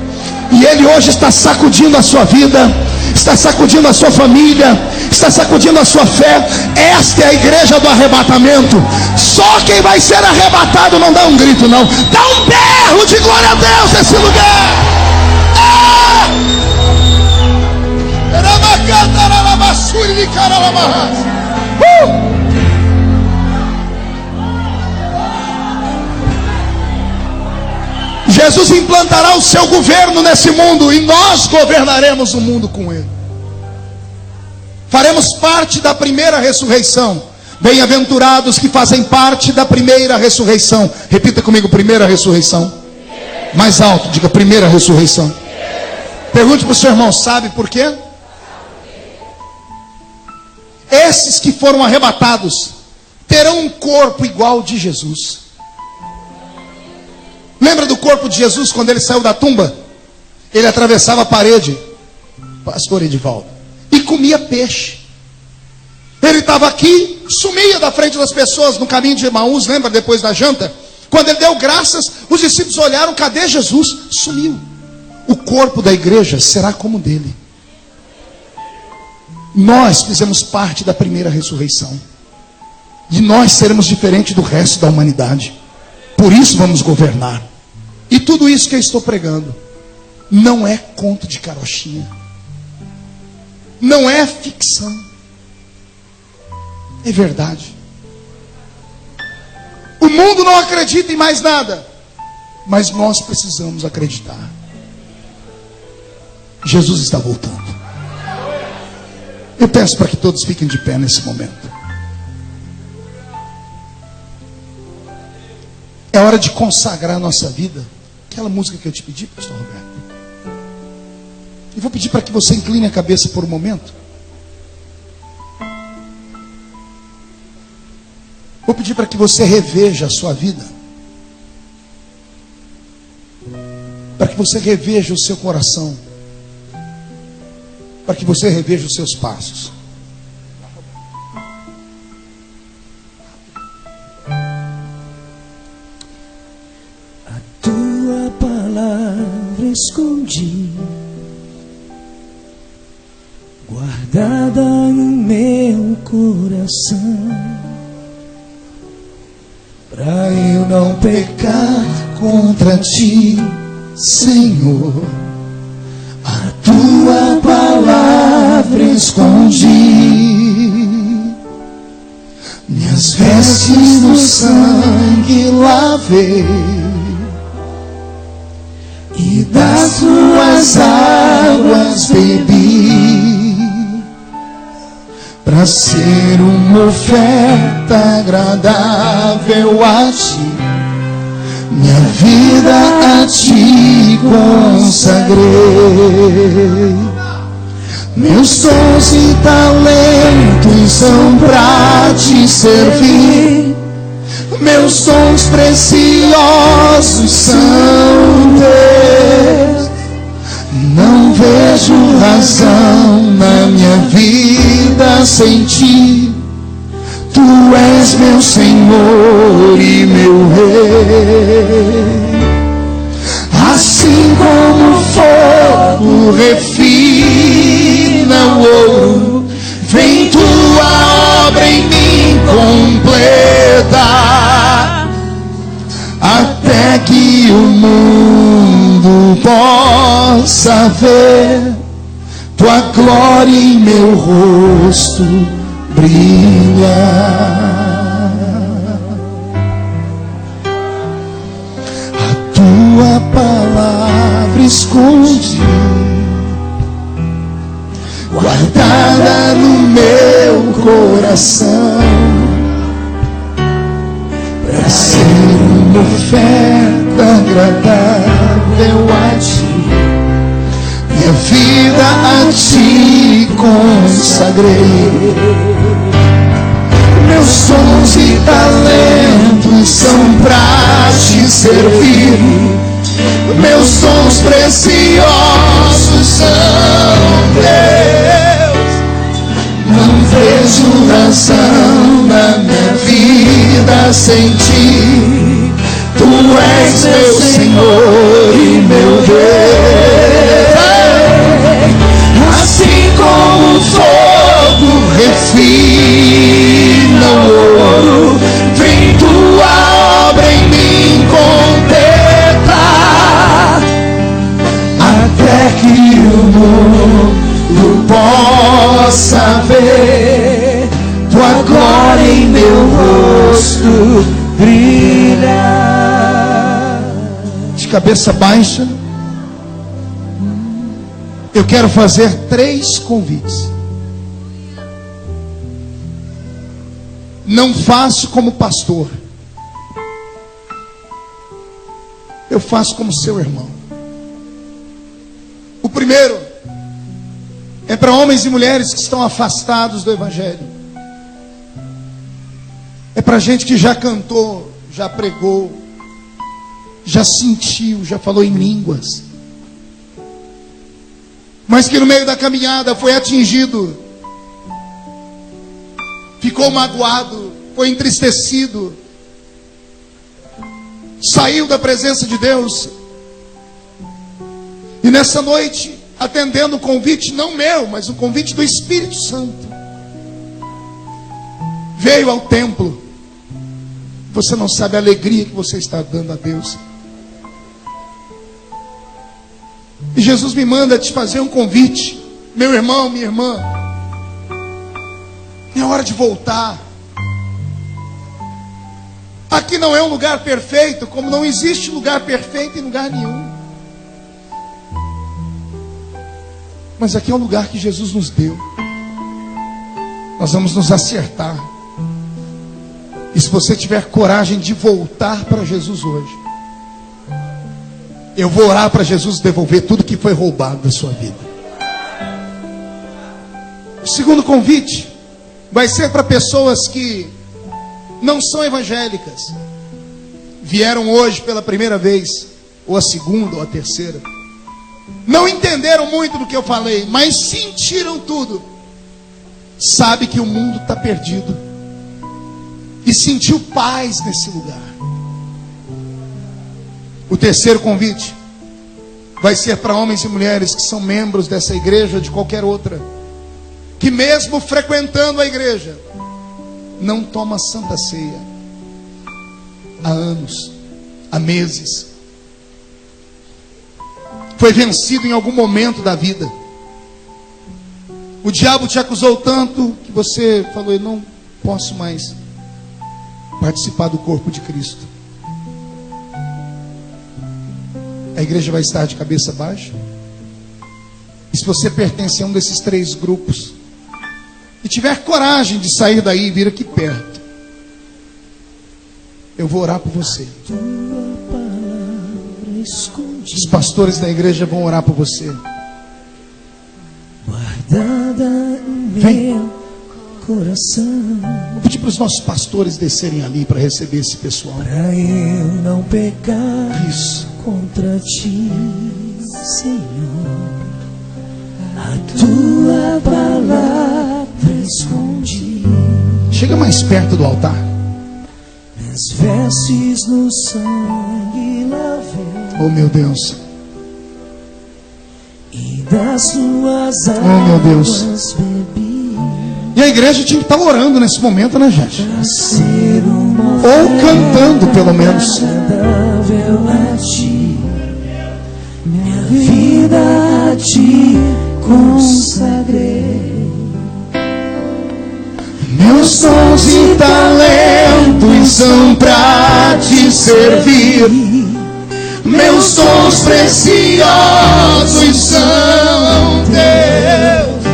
E Ele hoje está sacudindo a sua vida, está sacudindo a sua família, está sacudindo a sua fé. Esta é a igreja do arrebatamento. Só quem vai ser arrebatado não dá um grito, não. Dá um berro de glória a Deus nesse lugar. Jesus implantará o seu governo nesse mundo e nós governaremos o mundo com Ele. Faremos parte da primeira ressurreição. Bem-aventurados que fazem parte da primeira ressurreição. Repita comigo: primeira ressurreição. Mais alto, diga: primeira ressurreição. Pergunte para o seu irmão: sabe por quê? Esses que foram arrebatados terão um corpo igual ao de Jesus. Lembra do corpo de Jesus quando ele saiu da tumba? Ele atravessava a parede, pastor Edivaldo, e comia peixe. Ele estava aqui, sumia da frente das pessoas no caminho de Emaús, lembra, depois da janta? Quando ele deu graças, os discípulos olharam: cadê Jesus? Sumiu. O corpo da igreja será como dele. Nós fizemos parte da primeira ressurreição. E nós seremos diferentes do resto da humanidade. Por isso vamos governar. E tudo isso que eu estou pregando não é conto de carochinha. Não é ficção. É verdade. O mundo não acredita em mais nada, mas nós precisamos acreditar. Jesus está voltando. Eu peço para que todos fiquem de pé nesse momento. É hora de consagrar a nossa vida. Aquela música que eu te pedi, pastor Roberto. E vou pedir para que você incline a cabeça por um momento. Vou pedir para que você reveja a sua vida. Para que você reveja o seu coração. Para que você reveja os seus passos. A tua palavra escondi, guardada no meu coração, para eu não pecar contra ti, Senhor. A tua palavra escondi, minhas vestes no sangue lavei, e das tuas águas bebi, para ser uma oferta agradável a ti. Minha vida a ti consagrei, meus dons e talentos são pra te servir, meus dons preciosos são teus. Não vejo razão na minha vida sem ti. Tu és meu Senhor e meu Rei. Assim como o fogo refina o ouro, vem tua obra em mim completa, até que o mundo possa ver tua glória em meu rosto brilha. A tua palavra escondi, guardada no meu coração, para ser uma oferta agradável a ti. Minha vida a ti consagrei, meus dons e talentos são pra te servir, meus dons preciosos são teus. Não vejo razão na minha vida sem ti. Tu és meu Senhor e meu Deus. o mundo possa ver tua glória em meu rosto brilhar. De cabeça baixa, eu quero fazer 3 convites. Não faço como pastor, eu faço como seu irmão. O primeiro é para homens e mulheres que estão afastados do Evangelho. É para gente que já cantou, já pregou, já sentiu, já falou em línguas, mas que no meio da caminhada foi atingido, ficou magoado, foi entristecido, saiu da presença de Deus. E nessa noite, atendendo o convite, não meu, mas o convite do Espírito Santo, veio ao templo. Você não sabe a alegria que você está dando a Deus. E Jesus me manda te fazer um convite. Meu irmão, minha irmã, é hora de voltar. Aqui não é um lugar perfeito, como não existe lugar perfeito em lugar nenhum. Mas aqui é um lugar que Jesus nos deu. Nós vamos nos acertar. E se você tiver coragem de voltar para Jesus hoje, eu vou orar para Jesus devolver tudo que foi roubado da sua vida. O segundo convite vai ser para pessoas que não são evangélicas, vieram hoje pela primeira vez, ou a segunda, ou a terceira, não entenderam muito do que eu falei, mas sentiram tudo. Sabe que o mundo está perdido e sentiu paz nesse lugar. O terceiro convite vai ser para homens e mulheres que são membros dessa igreja ou de qualquer outra, que mesmo frequentando a igreja, não toma santa ceia há anos, há meses. Foi vencido em algum momento da vida. O diabo te acusou tanto que você falou: eu não posso mais participar do corpo de Cristo. A igreja vai estar de cabeça baixa. E se você pertence a um desses 3 grupos e tiver coragem de sair daí e vir aqui perto, eu vou orar por você. Os pastores da igreja vão orar por você. Vem. Vou pedir para os nossos pastores descerem ali para receber esse pessoal. Para eu não pecar Isso. contra ti, Senhor, a tua palavra escondi. Chega mais perto do altar. Minhas vestes no sangue lavei, Oh meu Deus. e das tuas meu Deus. águas bebi. E a igreja tinha que estar orando nesse momento, né, gente? Pra ser uma Ou cantando, pelo menos. agradável a ti, minha vida a ti consagrei. Meus dons e talentos são pra te servir. Meus dons preciosos são teus.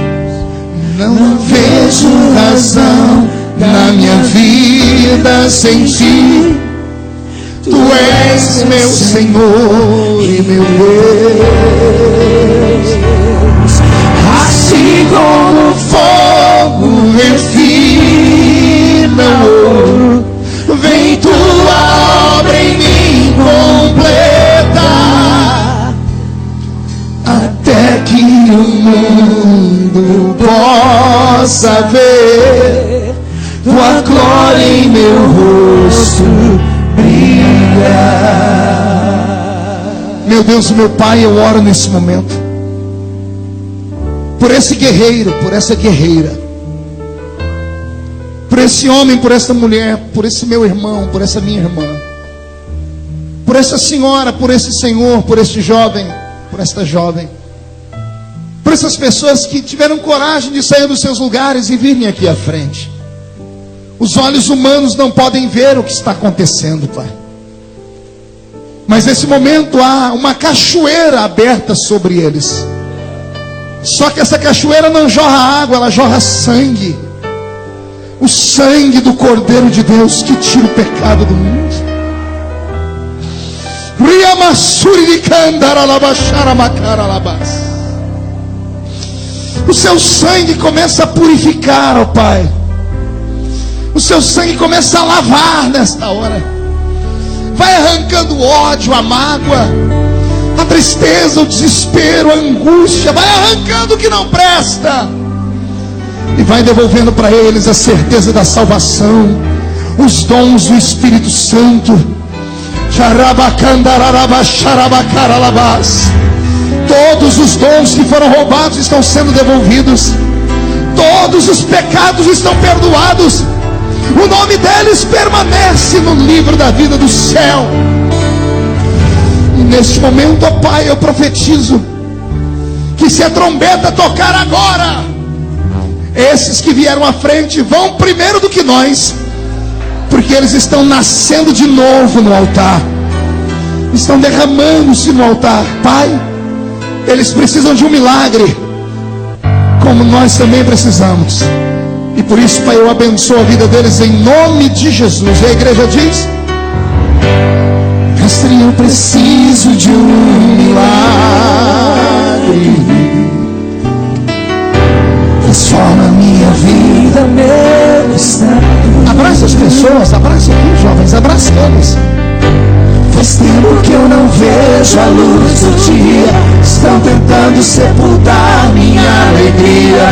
Não vejo razão na minha vida sem ti. Tu és meu Senhor e meu Deus. Assim como o fogo refina o ouro, vem tua obra em mim completa, até que o mundo possa ver tua glória em meu rosto brilhar. Meu Deus, meu Pai, eu oro nesse momento por esse guerreiro, por essa guerreira, por esse homem, por essa mulher, por esse meu irmão, por essa minha irmã, por essa senhora, por esse senhor, por este jovem, por esta jovem, por essas pessoas que tiveram coragem de sair dos seus lugares e virem aqui à frente. Os olhos humanos não podem ver o que está acontecendo, Pai. Mas nesse momento há uma cachoeira aberta sobre eles. Só que essa cachoeira não jorra água, ela jorra sangue. O sangue do Cordeiro de Deus que tira o pecado do mundo. O seu sangue começa a purificar, ó Pai. O seu sangue começa a lavar nesta hora. Vai arrancando o ódio, a mágoa, a tristeza, o desespero, a angústia. Vai arrancando o que não presta. E vai devolvendo para eles a certeza da salvação, os dons do Espírito Santo. Todos os dons que foram roubados estão sendo devolvidos. Todos os pecados estão perdoados. O nome deles permanece no livro da vida do céu. E neste momento, ó Pai, eu profetizo que se a trombeta tocar agora, esses que vieram à frente vão primeiro do que nós, porque eles estão nascendo de novo no altar, estão derramando-se no altar. Pai, eles precisam de um milagre, como nós também precisamos. E por isso, Pai, eu abençoo a vida deles em nome de Jesus. E a igreja diz: Mestre, eu preciso de um milagre. Transforma minha vida, meu estado. Abraça as pessoas, abraça aqui, jovens, abraça eles. Faz tempo que eu não vejo a luz do dia. Estão tentando sepultar minha alegria,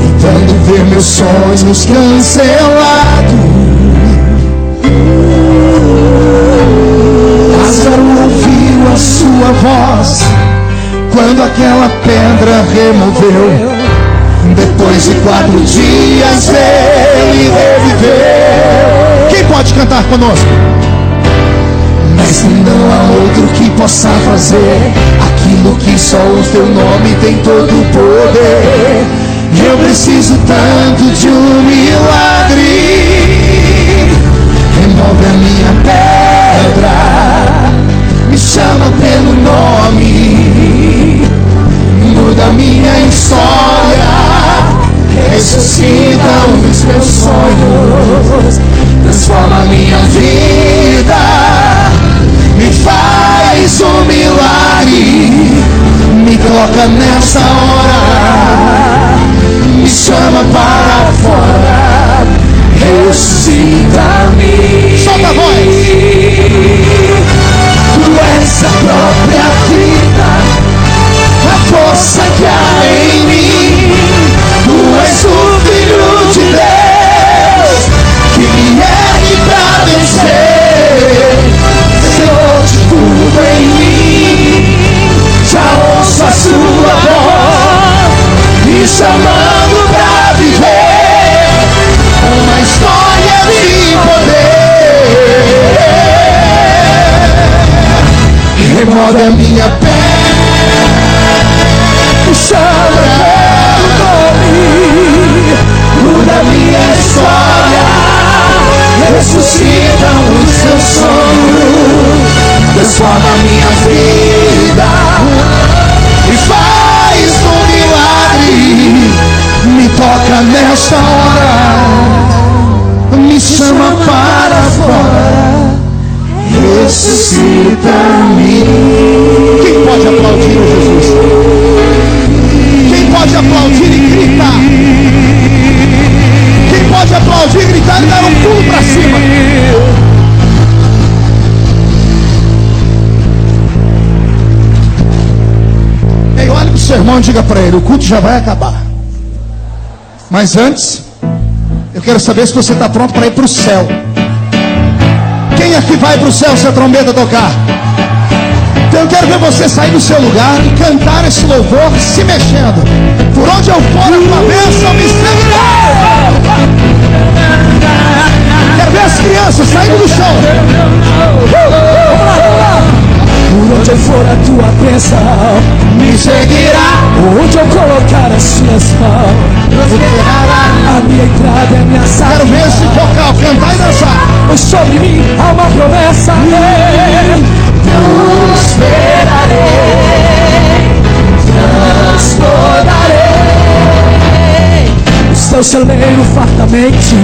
tentando ver meus sonhos cancelados. Lázaro ouviu a sua voz quando aquela pedra removeu. Depois de 4 dias ele reviveu. Quem pode cantar conosco? Mestre, não há outro que possa fazer aquilo que só o teu nome tem todo o poder. Eu preciso tanto de um milagre. Remove a minha pedra, me chama pelo nome, muda minha história, ressuscita os meus sonhos, transforma minha vida, me faz um milagre, me coloca nessa hora, me chama para fora, ressuscita-me. Solta a voz. Tu és a própria vida, a força que há em mim. Tu és o Filho de Deus, que me ergue pra vencer. Senhor de tudo em mim, já ouço a sua voz, me chamando pra viver uma história de poder. Remove a minha pele, me chama pelo nome, muda minha história, ressuscita os seus sonhos, transforma minha vida, me faz um milagre, me toca nesta hora, me chama para fora, ressuscita-me. Quem pode aplaudir Jesus? Quem pode aplaudir e gritar? Quem pode aplaudir, gritar e dar um pulo para cima? Ei, olha pro seu irmão e diga para ele: o culto já vai acabar. Mas antes, eu quero saber se você está pronto para ir para o céu. Quem aqui vai para o céu se a trombeta tocar? Então eu quero ver você sair do seu lugar e cantar esse louvor se mexendo. Por onde eu for, a tua bênção me seguirá. Quero ver as crianças saindo do chão. Vamos lá, vamos lá. Por Onde eu for a tua bênção me seguirá. onde eu colocar as minhas mãos, Prosperará. a minha entrada é minha saída. Quero ver esse vocal cantar e dançar. Pois sobre mim há uma promessa. Transbordarei o seu celeiro fartamente.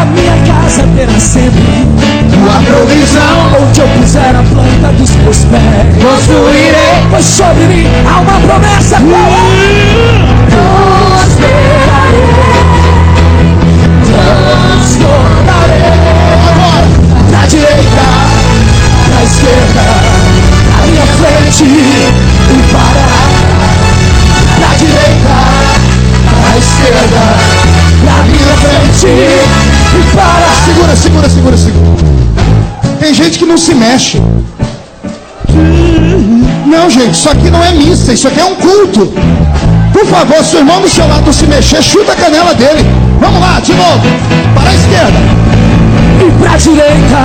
A minha casa terá sempre Tua provisão onde eu puser a planta dos meus pés. construirei. Pois sobre mim há uma promessa. Transbordarei Agora, pra direita, pra esquerda, pra minha frente e para. Pra direita, pra esquerda, pra minha frente e para. segura, segura, segura, segura. Tem gente que não se mexe. Não, gente, isso aqui não é missa, isso aqui é um culto. Por favor, se o irmão do seu lado se mexer, chuta a canela dele. Vamos lá, de novo. Para a esquerda. E pra direita,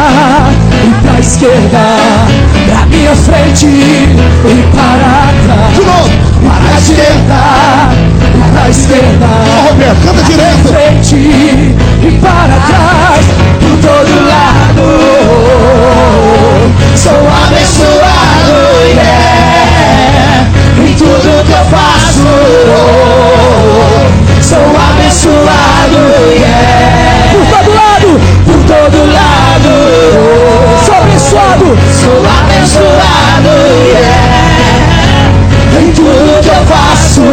e pra esquerda, pra minha frente e para trás. De novo. Para a direita, e pra esquerda, Ó, Roberto, canta direito. frente e para trás, por todo lado. Sou abençoado, yeah, em tudo que eu faço. Sou abençoado, yeah, por todo lado, por todo lado. Sou abençoado, sou abençoado, yeah, em tudo que eu faço.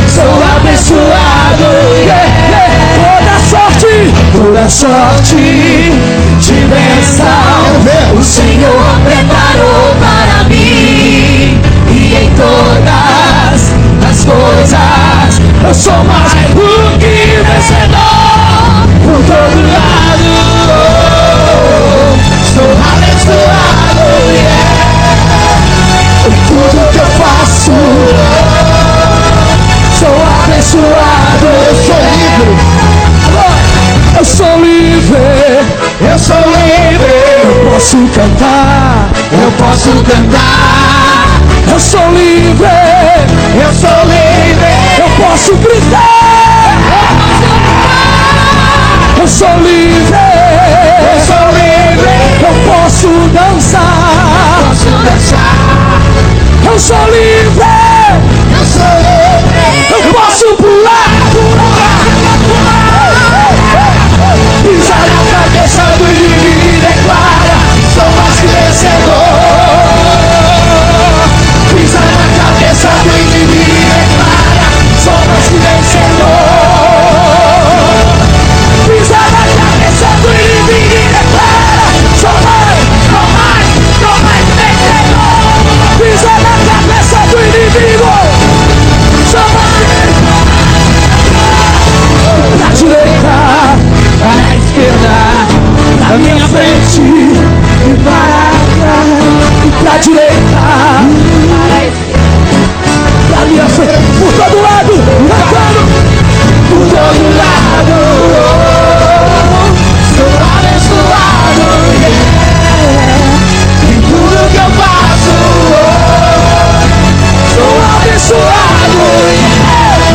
Sou abençoado, yeah, yeah. Toda sorte de bênção o Senhor preparou para mim, e em todas as coisas eu sou mais do que vencedor. Por todo lado sou abençoado, yeah, em tudo que eu faço. Sou abençoado, Eu sou livre. eu sou livre, Eu sou livre. eu posso cantar, Eu posso cantar. eu sou livre, Eu sou livre. eu posso gritar, eu sou livre, Eu sou livre. eu posso dançar, Posso dançar. eu sou livre, Eu sou livre. eu posso pular, pisar na cabeça do inimigo e declara: Sou mais que vencedor. pisar na cabeça do inimigo e declara: sou mais que vencedor. Pisar na cabeça do inimigo e declara: sou mais vencedor. Pisar na cabeça do inimigo, sou mais. Pra direita, pra esquerda, pra minha frente e para trás. E pra direita, para esquerda, pra minha frente, por todo lado, cantando, por todo lado. Sou abençoado, yeah, em tudo que eu faço. Sou abençoado, yeah.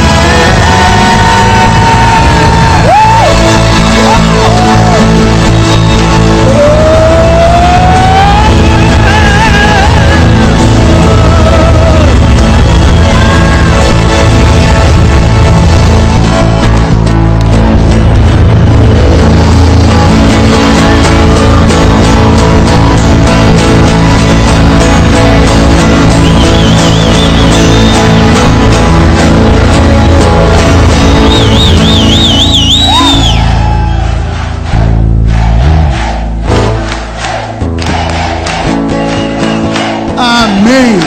Amém.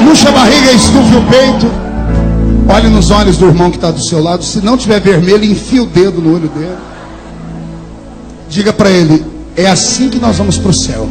Puxa a barriga, estufe o peito. Olhe nos olhos do irmão que está do seu lado. Se não tiver vermelho, enfia o dedo no olho dele. Diga para ele: é assim que nós vamos para o céu.